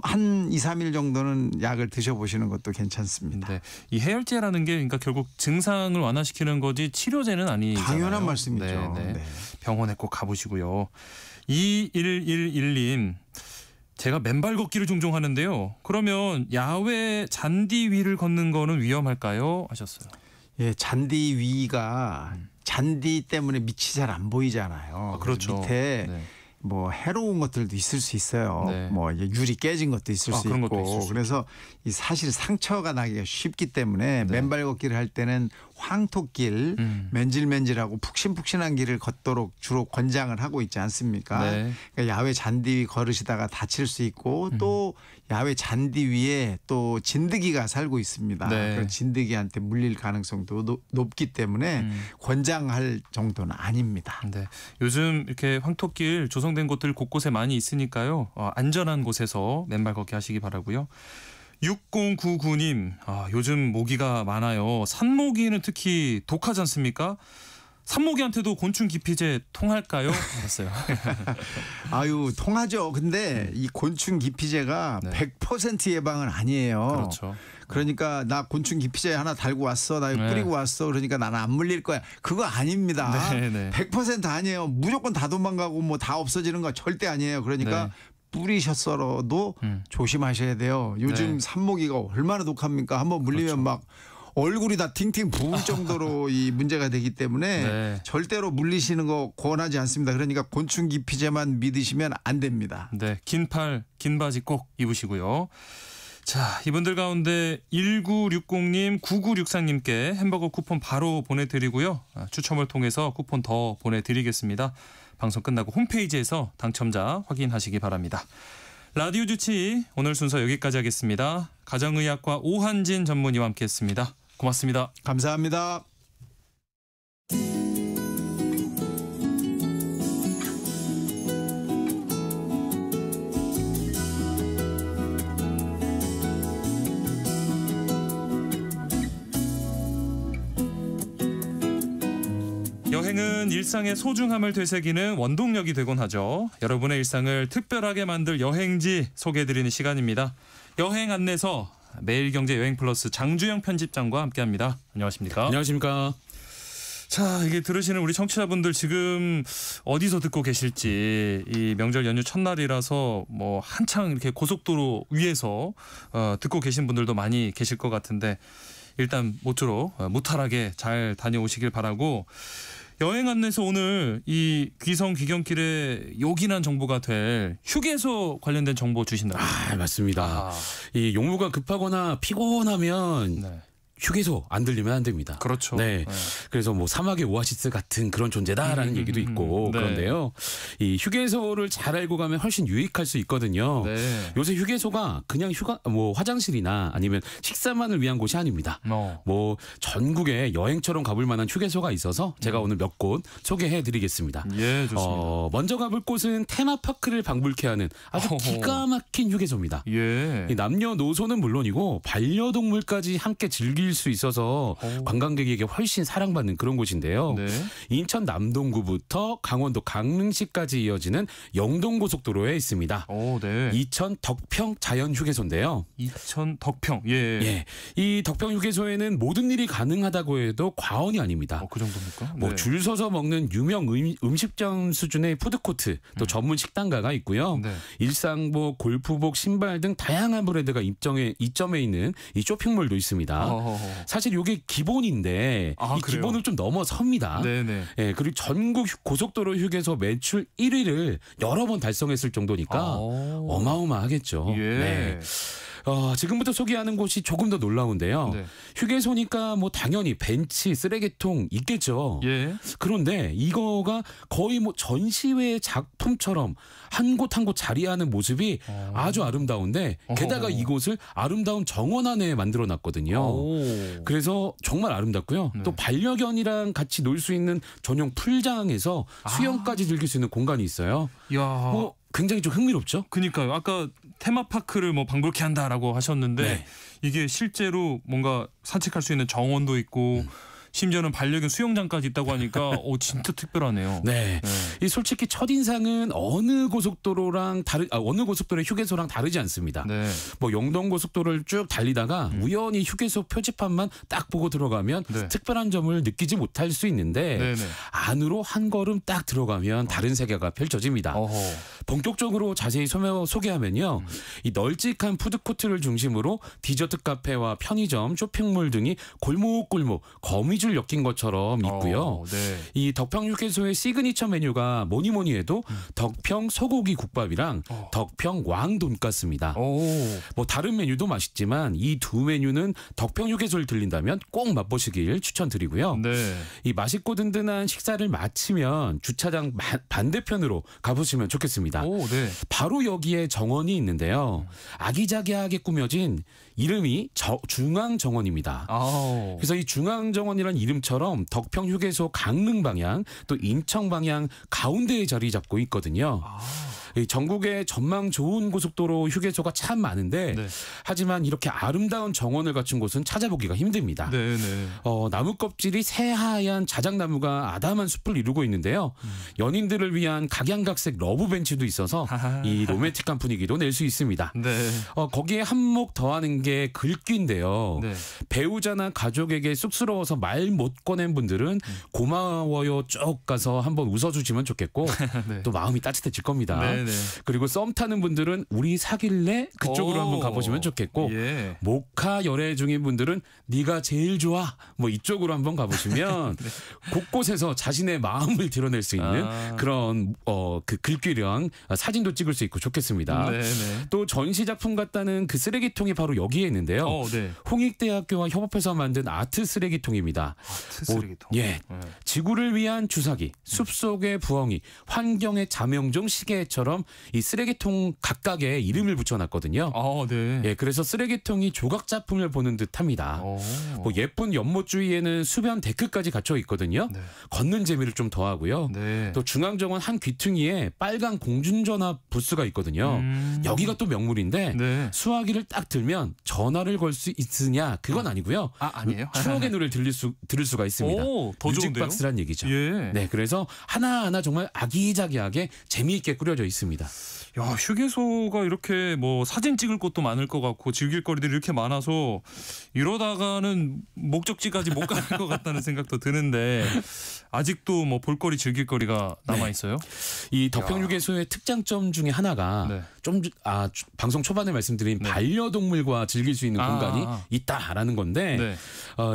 한 2, 3일 정도는 약을 드셔보시는 것도 괜찮습니다. 네. 이 해열제라는 게 그러니까 결국 증상을 완화시키는 거지 치료제는 아니잖아요. 당연한 말씀이죠. 네. 네. 병원에 꼭 가보시고요. 2111님. 제가 맨발 걷기를 종종 하는데요. 그러면 야외 잔디 위를 걷는 거는 위험할까요? 하셨어요. 예, 잔디 위가 잔디 때문에 밑이 잘 안 보이잖아요. 그렇죠. 밑에 뭐 해로운 것들도 있을 수 있어요. 네. 뭐 유리 깨진 것도 있을 수 있고. 그래서 이 사실 상처가 나기가 쉽기 때문에 맨발 걷기를 할 때는 황토길, 맨질맨질하고 푹신푹신한 길을 걷도록 주로 권장을 하고 있지 않습니까? 네. 그러니까 야외 잔디 위 걸으시다가 다칠 수 있고 또 야외 잔디 위에 또 진드기가 살고 있습니다. 네. 그런 진드기한테 물릴 가능성도 높기 때문에 권장할 정도는 아닙니다. 네. 요즘 이렇게 황토길 조성된 곳들 곳곳에 많이 있으니까요. 안전한 곳에서 맨발 걷기 하시기 바라고요. 6099님, 요즘 모기가 많아요. 산모기는 특히 독하지 않습니까? 산모기한테도 곤충 기피제 통할까요? 알았어요. 아유, 통하죠. 근데 이 곤충 기피제가 100% 예방은 아니에요. 그렇죠. 그러니까 나 곤충 기피제 하나 달고 왔어. 나 뿌리고 왔어. 그러니까 나는 안 물릴 거야. 그거 아닙니다. 100% 아니에요. 무조건 다 도망가고 뭐 다 없어지는 거 절대 아니에요. 그러니까 뿌리셨어도 조심하셔야 돼요. 요즘 산모기가 얼마나 독합니까? 한번 물리면 막 얼굴이 다 팅팅 부을 정도로 이 문제가 되기 때문에 절대로 물리시는 거 권하지 않습니다. 그러니까 곤충 기피제만 믿으시면 안 됩니다. 네, 긴 팔, 긴 바지 꼭 입으시고요. 자, 이분들 가운데 1960님, 9964님께 햄버거 쿠폰 바로 보내드리고요. 추첨을 통해서 쿠폰 더 보내드리겠습니다. 방송 끝나고 홈페이지에서 당첨자 확인하시기 바랍니다. 라디오 주치 오늘 순서 여기까지 하겠습니다. 가정의학과 오한진 전문의와 함께했습니다. 고맙습니다. 감사합니다. 여행은 일상의 소중함을 되새기는 원동력이 되곤 하죠. 여러분의 일상을 특별하게 만들 여행지 소개해드리는 시간입니다. 여행 안내서 매일경제 여행플러스 장주영 편집장과 함께합니다. 안녕하십니까? 안녕하십니까? 자, 이게 들으시는 우리 청취자분들 지금 어디서 듣고 계실지 이 명절 연휴 첫날이라서 뭐 한창 이렇게 고속도로 위에서 듣고 계신 분들도 많이 계실 것 같은데 일단 모쪼록 무탈하게 잘 다녀오시길 바라고 여행 안내서 오늘 이 귀성 귀경길에 요긴한 정보가 될 휴게소 관련된 정보 주신다고요? 맞습니다. 이 용무가 급하거나 피곤하면 휴게소 안 들리면 안 됩니다. 그렇죠. 네. 그래서 뭐 사막의 오아시스 같은 그런 존재다라는 얘기도 있고 그런데요. 이 휴게소를 잘 알고 가면 훨씬 유익할 수 있거든요. 요새 휴게소가 그냥 뭐 화장실이나 아니면 식사만을 위한 곳이 아닙니다. 뭐 전국에 여행처럼 가볼 만한 휴게소가 있어서 제가 오늘 몇 곳 소개해 드리겠습니다. 예, 좋습니다. 먼저 가볼 곳은 테마파크를 방불케 하는 아주 기가 막힌 휴게소입니다. 예. 이 남녀노소는 물론이고 반려동물까지 함께 즐길 즐길 수 있어서 관광객에게 훨씬 사랑받는 그런 곳인데요. 네. 인천 남동구부터 강원도 강릉시까지 이어지는 영동고속도로에 있습니다. 네. 이천 덕평 자연휴게소인데요. 이천 덕평. 예. 예. 이 덕평 휴게소에는 모든 일이 가능하다고 해도 과언이 아닙니다. 그 정도입니까? 뭐 줄 서서 먹는 유명 음식점 수준의 푸드코트, 또 전문 식당가가 있고요. 네. 일상복, 골프복, 신발 등 다양한 브랜드가 이점에 있는 이 쇼핑몰도 있습니다. 사실 이게 기본인데 이 그래요? 기본을 좀 넘어섭니다. 네네. 예, 그리고 전국 고속도로 휴게소 매출 1위를 여러 번 달성했을 정도니까 어마어마하겠죠. 예. 네. 지금부터 소개하는 곳이 조금 더 놀라운데요. 네. 휴게소니까 뭐 당연히 벤치, 쓰레기통 있겠죠. 예. 그런데 이거가 거의 뭐 전시회 작품처럼 한 곳 한 곳 자리하는 모습이 아주 아름다운데 게다가 이곳을 아름다운 정원 안에 만들어놨거든요. 그래서 정말 아름답고요. 또 반려견이랑 같이 놀 수 있는 전용 풀장에서 수영까지 즐길 수 있는 공간이 있어요. 야. 굉장히 좀 흥미롭죠? 그러니까요. 아까 테마파크를 뭐 방불케 한다라고 하셨는데 네. 이게 실제로 뭔가 산책할 수 있는 정원도 있고 심지어는 반려견 수영장까지 있다고 하니까 진짜 특별하네요. 네. 이 솔직히 첫인상은 어느 고속도로의 휴게소랑 다르지 않습니다. 네. 뭐 영동고속도로를 쭉 달리다가 우연히 휴게소 표지판만 딱 보고 들어가면 특별한 점을 느끼지 못할 수 있는데 안으로 한 걸음 딱 들어가면 다른 세계가 펼쳐집니다. 본격적으로 자세히 소개하면요. 이 널찍한 푸드코트를 중심으로 디저트 카페와 편의점, 쇼핑몰 등이 골목골목 거미줄 엮인 것처럼 있고요. 네. 이 덕평 휴게소의 시그니처 메뉴가 뭐니 해도 덕평 소고기 국밥이랑 덕평 왕 돈가스입니다. 뭐 다른 메뉴도 맛있지만 이 두 메뉴는 덕평 휴게소를 들린다면 꼭 맛보시길 추천드리고요. 네. 이 맛있고 든든한 식사를 마치면 주차장 반대편으로 가보시면 좋겠습니다. 네. 바로 여기에 정원이 있는데요. 아기자기하게 꾸며진 이름이 중앙정원입니다. 그래서 이 중앙정원이라는 이름처럼 덕평 휴게소 강릉 방향 또 인천 방향 가운데에 자리 잡고 있거든요. 전국에 전망 좋은 고속도로 휴게소가 참 많은데 하지만 이렇게 아름다운 정원을 갖춘 곳은 찾아보기가 힘듭니다. 나무 껍질이 새하얀 자작나무가 아담한 숲을 이루고 있는데요. 연인들을 위한 각양각색 러브벤치도 있어서 이 로맨틱한 분위기도 낼 수 있습니다. 거기에 한몫 더하는 게 글귀인데요. 배우자나 가족에게 쑥스러워서 말 못 꺼낸 분들은 고마워요 쭉 가서 한번 웃어주시면 좋겠고 또 마음이 따뜻해질 겁니다. 그리고 썸 타는 분들은 우리 사귈래? 그쪽으로 한번 가보시면 좋겠고 모카 열애 중인 분들은 네가 제일 좋아 뭐 이쪽으로 한번 가보시면 곳곳에서 자신의 마음을 드러낼 수 있는 그런 그 글귀랑 사진도 찍을 수 있고 좋겠습니다. 또 전시작품 같다는 그 쓰레기통이 바로 여기에 있는데요. 홍익대학교와 협업해서 만든 아트 쓰레기통입니다. 아트 쓰레기통. 지구를 위한 주사기, 숲속의 부엉이, 환경의 자명종 시계처럼 이 쓰레기통 각각에 이름을 붙여놨거든요. 그래서 쓰레기통이 조각 작품을 보는 듯합니다. 뭐 예쁜 연못 주위에는 수변 데크까지 갖춰 있거든요. 걷는 재미를 좀 더하고요. 또 중앙정원 한 귀퉁이에 빨간 공중전화 부스가 있거든요. 여기가 또 명물인데 수화기를 딱 들면 전화를 걸 수 있으냐 그건 아니고요. 아니에요? 추억의 노래를 들을 수가 있습니다. 더 뮤직박스란 얘기죠. 네, 그래서 하나하나 정말 아기자기하게 재미있게 꾸려져 있습니다. 야, 휴게소가 이렇게 뭐 사진 찍을 곳도 많을 것 같고 즐길 거리들이 이렇게 많아서 이러다가는 목적지까지 못 갈 것 같다는 생각도 드는데 아직도 뭐 볼거리 즐길거리가 남아 있어요? 이 덕평 휴게소의 특장점 중에 하나가 방송 초반에 말씀드린 반려동물과 즐길 수 있는 공간이 있다라는 건데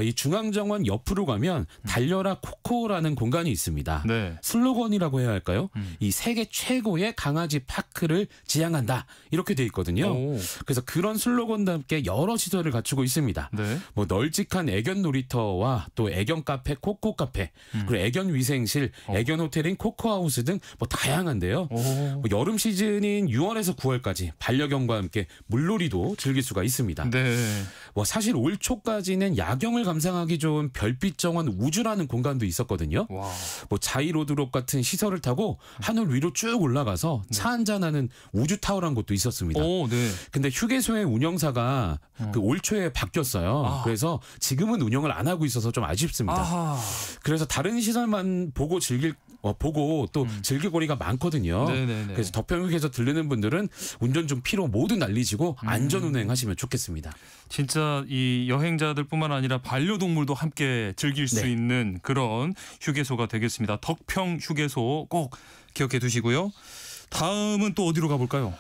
이 중앙정원 옆으로 가면 달려라 코코라는 공간이 있습니다. 슬로건이라고 해야 할까요? 이 세계 최고의 강아지 파크를 지향한다 이렇게 돼 있거든요. 그래서 그런 슬로건답게 여러 시설을 갖추고 있습니다. 뭐 널찍한 애견 놀이터와 또 애견 카페 코코 카페 그리고 애견 위생실, 애견 호텔인 코코하우스 등 뭐 다양한데요. 뭐 여름 시즌인 6월에서 9월까지 반려견과 함께 물놀이도 즐길 수가 있습니다. 사실 올 초까지는 야경을 감상하기 좋은 별빛 정원 우주라는 공간도 있었거든요. 와. 자이로드롭 같은 시설을 타고 하늘 위로 쭉 올라가서 차 한잔하는 우주 타워라는 곳도 있었습니다. 오, 네. 근데 휴게소의 운영사가 그 올 초에 바뀌었어요. 그래서 지금은 운영을 안 하고 있어서 좀 아쉽습니다. 아하. 그래서 다른 시설만 보고 또 즐길거리가 많거든요. 네네네. 그래서 덕평휴게소 들르는 분들은 운전 중 피로 모두 날리시고 안전 운행하시면 좋겠습니다. 진짜 이 여행자들뿐만 아니라 반려동물도 함께 즐길 수 있는 그런 휴게소가 되겠습니다. 덕평휴게소 꼭 기억해 두시고요. 다음은 또 어디로 가볼까요?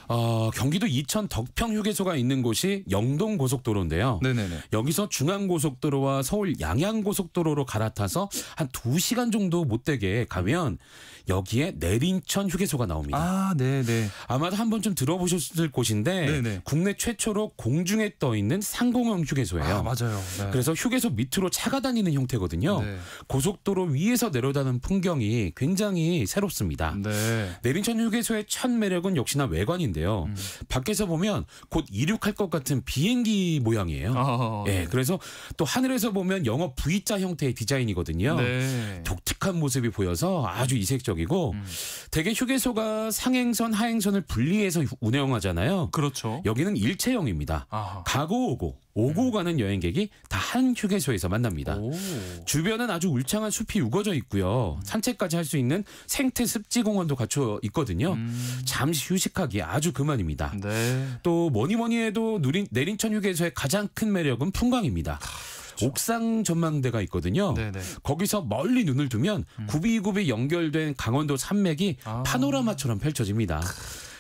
경기도 이천 덕평휴게소가 있는 곳이 영동고속도로인데요. 네네네. 여기서 중앙고속도로와 서울 양양고속도로로 갈아타서 한 2시간 정도 못되게 가면 여기에 내린천 휴게소가 나옵니다. 아, 네네. 아마도 한 번쯤 들어보셨을 곳인데 네네. 국내 최초로 공중에 떠 있는 상공형 휴게소예요. 아, 맞아요. 네. 그래서 휴게소 밑으로 차가 다니는 형태거든요. 네. 고속도로 위에서 내려다는 풍경이 굉장히 새롭습니다. 네. 내린천 휴게소의 첫 매력은 역시나 외관인데요. 밖에서 보면 곧 이륙할 것 같은 비행기 모양이에요. 네, 그래서 또 하늘에서 보면 영어 V자 형태의 디자인이거든요. 네. 독특한 모습이 보여서 아주 이색적이고 대개 휴게소가 상행선, 하행선을 분리해서 운영하잖아요. 그렇죠. 여기는 일체형입니다. 가고 오고 가는 여행객이 다 한 휴게소에서 만납니다. 주변은 아주 울창한 숲이 우거져 있고요. 산책까지 할 수 있는 생태 습지공원도 갖춰 있거든요. 잠시 휴식하기 아주 그만입니다. 네. 또 뭐니 해도 내린천 휴게소의 가장 큰 매력은 풍광입니다. 옥상 전망대가 있거든요. 네네. 거기서 멀리 눈을 두면 굽이굽이 연결된 강원도 산맥이 파노라마처럼 펼쳐집니다.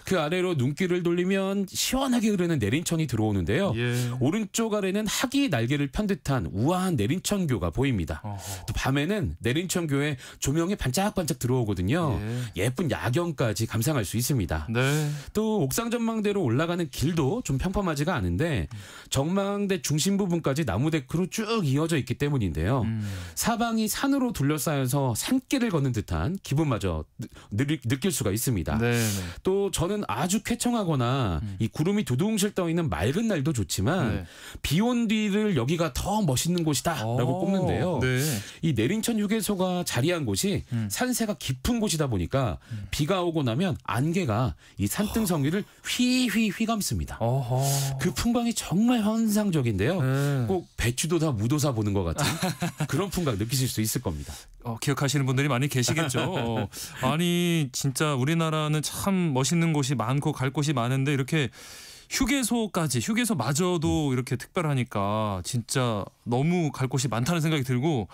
그 아래로 눈길을 돌리면 시원하게 흐르는 내린천이 들어오는데요. 예. 오른쪽 아래는 학이 날개를 편 듯한 우아한 내린천교가 보입니다. 또 밤에는 내린천교에 조명이 반짝반짝 들어오거든요. 예쁜 야경까지 감상할 수 있습니다. 네. 또 옥상 전망대로 올라가는 길도 좀 평범하지가 않은데 전망대 중심 부분까지 나무 데크로 쭉 이어져 있기 때문인데요. 사방이 산으로 둘러싸여서 산길을 걷는 듯한 기분마저 느낄 수가 있습니다. 네네. 또 저는 아주 쾌청하거나 이 구름이 두둥실 떠 있는 맑은 날도 좋지만 비 온 뒤를 여기가 더 멋있는 곳이다라고 꼽는데요. 네. 이 내린천 휴게소가 자리한 곳이 산세가 깊은 곳이다 보니까 비가 오고 나면 안개가 이 산등성 위를 휘휘 감습니다. 그 풍광이 정말 환상적인데요. 꼭 배추도사 무도사 보는 것 같은 그런 풍광 느끼실 수 있을 겁니다. 기억하시는 분들이 많이 계시겠죠. 아니 진짜 우리나라는 참 멋있는 곳이 많고 갈 곳이 많은데 이렇게 휴게소마저도 이렇게 특별하니까 진짜 너무 갈 곳이 많다는 생각이 들고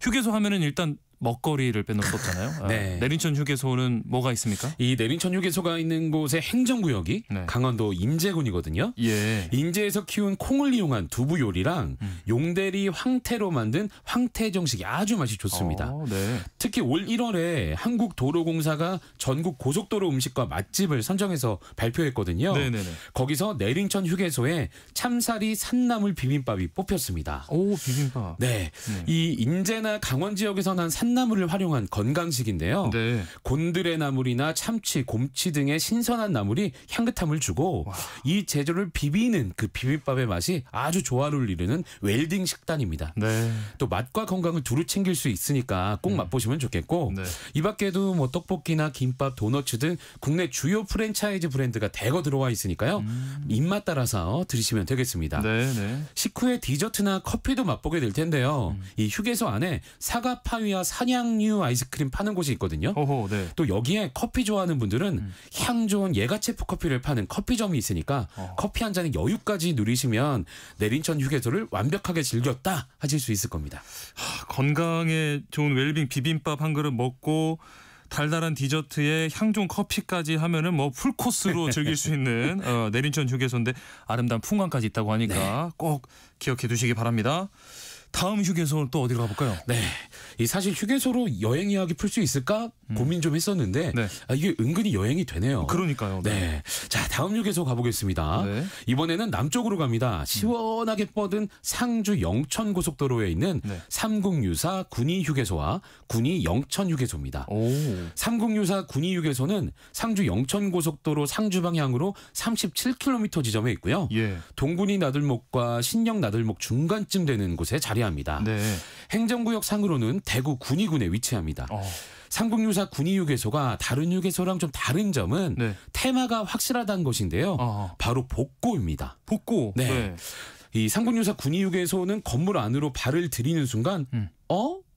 휴게소 하면은 일단 먹거리를 빼놓을 수 없잖아요. 네. 내린천 휴게소는 뭐가 있습니까? 이 내린천 휴게소가 있는 곳의 행정구역이 강원도 임제군이거든요. 예. 인제에서 키운 콩을 이용한 두부 요리랑 용대리 황태로 만든 황태 정식이 아주 맛이 좋습니다. 네. 특히 올 1월에 한국도로공사가 전국 고속도로 음식과 맛집을 선정해서 발표했거든요. 네네네. 거기서 내린천 휴게소에 참사리 산나물 비빔밥이 뽑혔습니다. 오, 비빔밥. 네. 이 인제나 강원 지역에서 난 산나물을 활용한 건강식인데요. 네. 곤드레 나물이나 참치, 곰치 등의 신선한 나물이 향긋함을 주고 이 재료를 비비는 그 비빔밥의 맛이 아주 조화를 이루는 웰딩 식단입니다. 네. 또 맛과 건강을 두루 챙길 수 있으니까 꼭 맛보시면 좋겠고 이 밖에도 뭐 떡볶이나 김밥, 도너츠 등 국내 주요 프랜차이즈 브랜드가 대거 들어와 있으니까요. 입맛 따라서 드시면 되겠습니다. 네. 식후에 디저트나 커피도 맛보게 될 텐데요. 이 휴게소 안에 사과 파위와 산양류 아이스크림 파는 곳이 있거든요. 네. 또 여기에 커피 좋아하는 분들은 향 좋은 예가체프 커피를 파는 커피점이 있으니까 커피 한 잔의 여유까지 누리시면 내린천 휴게소를 완벽하게 즐겼다 하실 수 있을 겁니다. 건강에 좋은 웰빙 비빔밥 한 그릇 먹고 달달한 디저트에 향 좋은 커피까지 하면은 뭐 풀코스로 즐길 수 있는 내린천 휴게소인데 아름다운 풍광까지 있다고 하니까 꼭 기억해 두시기 바랍니다. 다음 휴게소는 또 어디로 가볼까요? 네, 이 사실 휴게소로 여행 이야기 풀 수 있을까 고민 좀 했었는데 네. 이게 은근히 여행이 되네요. 그러니까요. 네. 자, 다음 휴게소 가보겠습니다. 네. 이번에는 남쪽으로 갑니다. 시원하게 뻗은 상주 영천 고속도로에 있는 네. 삼국유사 군위 휴게소와 군위 영천 휴게소입니다. 삼국유사 군위 휴게소는 상주 영천 고속도로 상주 방향으로 37km 지점에 있고요. 예. 동군이 나들목과 신영 나들목 중간쯤 되는 곳에 자리합니다. 네. 행정구역 상으로는 대구 군위군에 위치합니다. 삼국유사 군위휴게소가 다른 휴게소랑 좀 다른 점은 네. 테마가 확실하다는 것인데요. 바로 복고입니다. 복고. 네. 네. 이 삼국유사 군위휴게소는 건물 안으로 발을 들이는 순간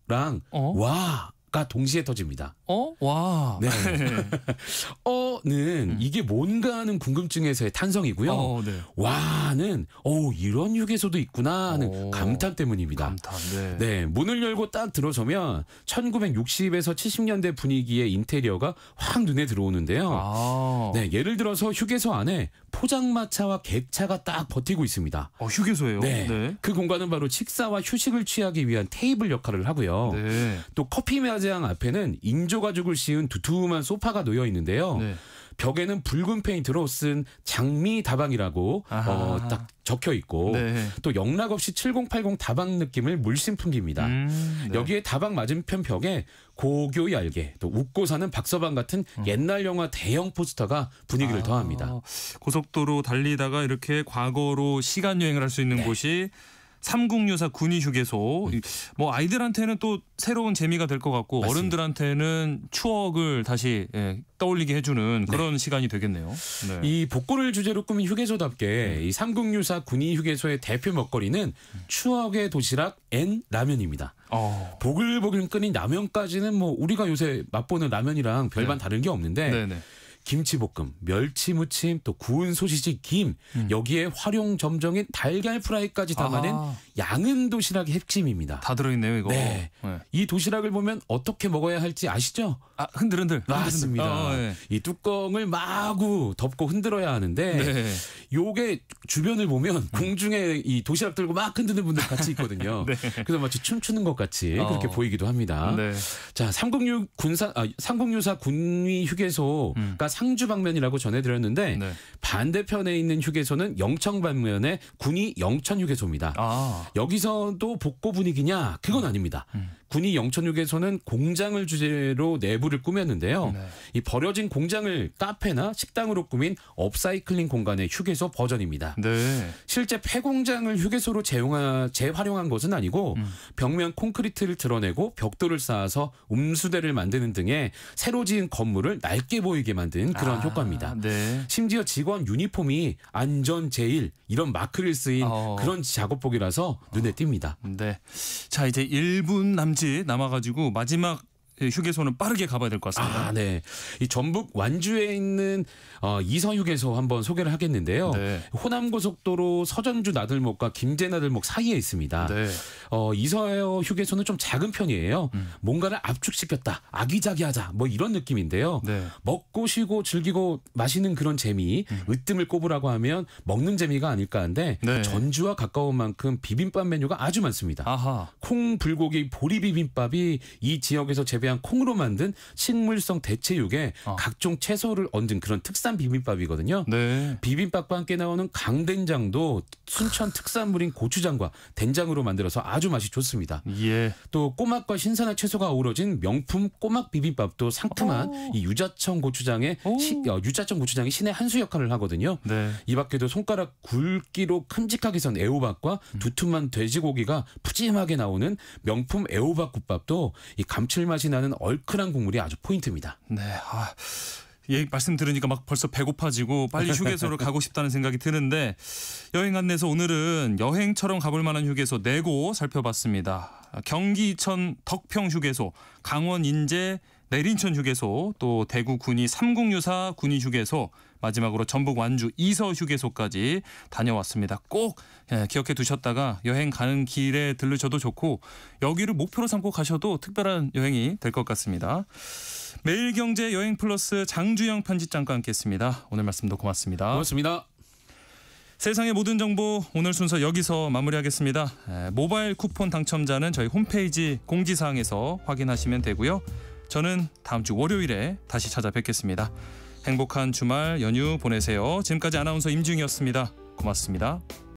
랑 와가 동시에 터집니다. 와. 네. 는 이게 뭔가 하는 궁금증에서의 탄성이고요. 네. 와는 이런 휴게소도 있구나 하는 감탄 때문입니다. 감탄. 네. 네, 문을 열고 딱 들어서면 1960에서 70년대 분위기의 인테리어가 확 눈에 들어오는데요. 네, 예를 들어서 휴게소 안에 포장마차와 객차가 딱 버티고 있습니다. 휴게소예요? 네. 네. 그 공간은 바로 식사와 휴식을 취하기 위한 테이블 역할을 하고요. 네. 또 커피 매장 앞에는 인조 가죽을 씌운 두툼한 소파가 놓여 있는데요. 네. 벽에는 붉은 페인트로 쓴 장미 다방이라고 딱 적혀 있고 네. 또 영락 없이 7080 다방 느낌을 물씬 풍깁니다. 네. 여기에 다방 맞은편 벽에 고교 얄개 또 웃고 사는 박서방 같은 옛날 영화 대형 포스터가 분위기를 더합니다. 고속도로 달리다가 이렇게 과거로 시간 여행을 할 수 있는 곳이 삼국유사 군위휴게소. 뭐 아이들한테는 또 새로운 재미가 될 것 같고 맞습니다. 어른들한테는 추억을 다시 떠올리게 해주는 그런 시간이 되겠네요. 네. 이 복고를 주제로 꾸민 휴게소답게 이 삼국유사 군위휴게소의 대표 먹거리는 추억의 도시락 앤 라면입니다. 보글보글 끓인 라면까지는 뭐 우리가 요새 맛보는 라면이랑 별반 다른 게 없는데 네네. 김치볶음, 멸치무침, 또 구운 소시지, 김 여기에 활용 점정인 달걀 프라이까지 담아낸 양은 도시락이 핵심입니다. 다 들어있네요 이거. 네. 이 도시락을 보면 어떻게 먹어야 할지 아시죠? 흔들흔들. 맞습니다. 네. 이 뚜껑을 마구 덮고 흔들어야 하는데 네. 요게 주변을 보면 공중에 이 도시락 들고 막 흔드는 분들 같이 있거든요. 네. 그래서 마치 춤추는 것 같이 그렇게 보이기도 합니다. 네. 자, 삼국유사 군위 휴게소가 상주 방면이라고 전해드렸는데 반대편에 있는 휴게소는 영천 방면의 군위 영천 휴게소입니다. 여기서도 복고 분위기냐? 그건 아닙니다. 군위 영천 휴게소는 공장을 주제로 내부를 꾸몄는데요. 이 버려진 공장을 카페나 식당으로 꾸민 업사이클링 공간의 휴게소 버전입니다. 네. 실제 폐공장을 휴게소로 재활용한 것은 아니고 벽면 콘크리트를 드러내고 벽돌을 쌓아서 음수대를 만드는 등의 새로 지은 건물을 낡게 보이게 만든 그런 효과입니다. 네. 심지어 직원 유니폼이 안전 제일 이런 마크를 쓰인 그런 작업복이라서 눈에 띕니다. 네. 자, 이제 1분 남짓 남아가지고 마지막 휴게소는 빠르게 가봐야 될 것 같습니다. 네. 이 전북 완주에 있는 이서 휴게소 한번 소개를 하겠는데요. 네. 호남고속도로 서전주 나들목과 김제 나들목 사이에 있습니다. 네. 이서 휴게소는 좀 작은 편이에요. 뭔가를 압축시켰다, 아기자기하자 뭐 이런 느낌인데요. 네. 먹고 쉬고 즐기고 마시는 그런 재미, 으뜸을 꼽으라고 하면 먹는 재미가 아닐까 하는데 네. 전주와 가까운 만큼 비빔밥 메뉴가 아주 많습니다. 아하. 콩 불고기 보리 비빔밥이 이 지역에서 재배한 콩으로 만든 식물성 대체육에 각종 채소를 얹은 그런 특산 비빔밥이거든요. 네. 비빔밥과 함께 나오는 강된장도 순천 특산물인 고추장과 된장으로 만들어서 아주 맛이 좋습니다. 예. 또 꼬막과 신선한 채소가 어우러진 명품 꼬막 비빔밥도 상큼한 이 유자청 고추장이 신의 한 수 역할을 하거든요. 네. 이 밖에도 손가락 굵기로 큼직하게 선 애호박과 두툼한 돼지고기가 푸짐하게 나오는 명품 애호박 국밥도 이 감칠맛이 나는 얼큰한 국물이 아주 포인트입니다. 네. 말씀 들으니까 막 벌써 배고파지고 빨리 휴게소로 가고 싶다는 생각이 드는데 여행 안내서 오늘은 여행처럼 가볼 만한 휴게소 4곳 살펴봤습니다. 경기 이천 덕평 휴게소, 강원 인제 내린천 휴게소, 또 대구 군위 삼국유사 군위 휴게소, 마지막으로 전북 완주 이서 휴게소까지 다녀왔습니다. 꼭 기억해 두셨다가 여행 가는 길에 들르셔도 좋고 여기를 목표로 삼고 가셔도 특별한 여행이 될 것 같습니다. 매일경제 여행플러스 장주영 편집장과 함께했습니다. 오늘 말씀도 고맙습니다. 고맙습니다. 세상의 모든 정보 오늘 순서 여기서 마무리하겠습니다. 모바일 쿠폰 당첨자는 저희 홈페이지 공지사항에서 확인하시면 되고요. 저는 다음 주 월요일에 다시 찾아뵙겠습니다. 행복한 주말 연휴 보내세요. 지금까지 아나운서 임지웅이었습니다. 고맙습니다.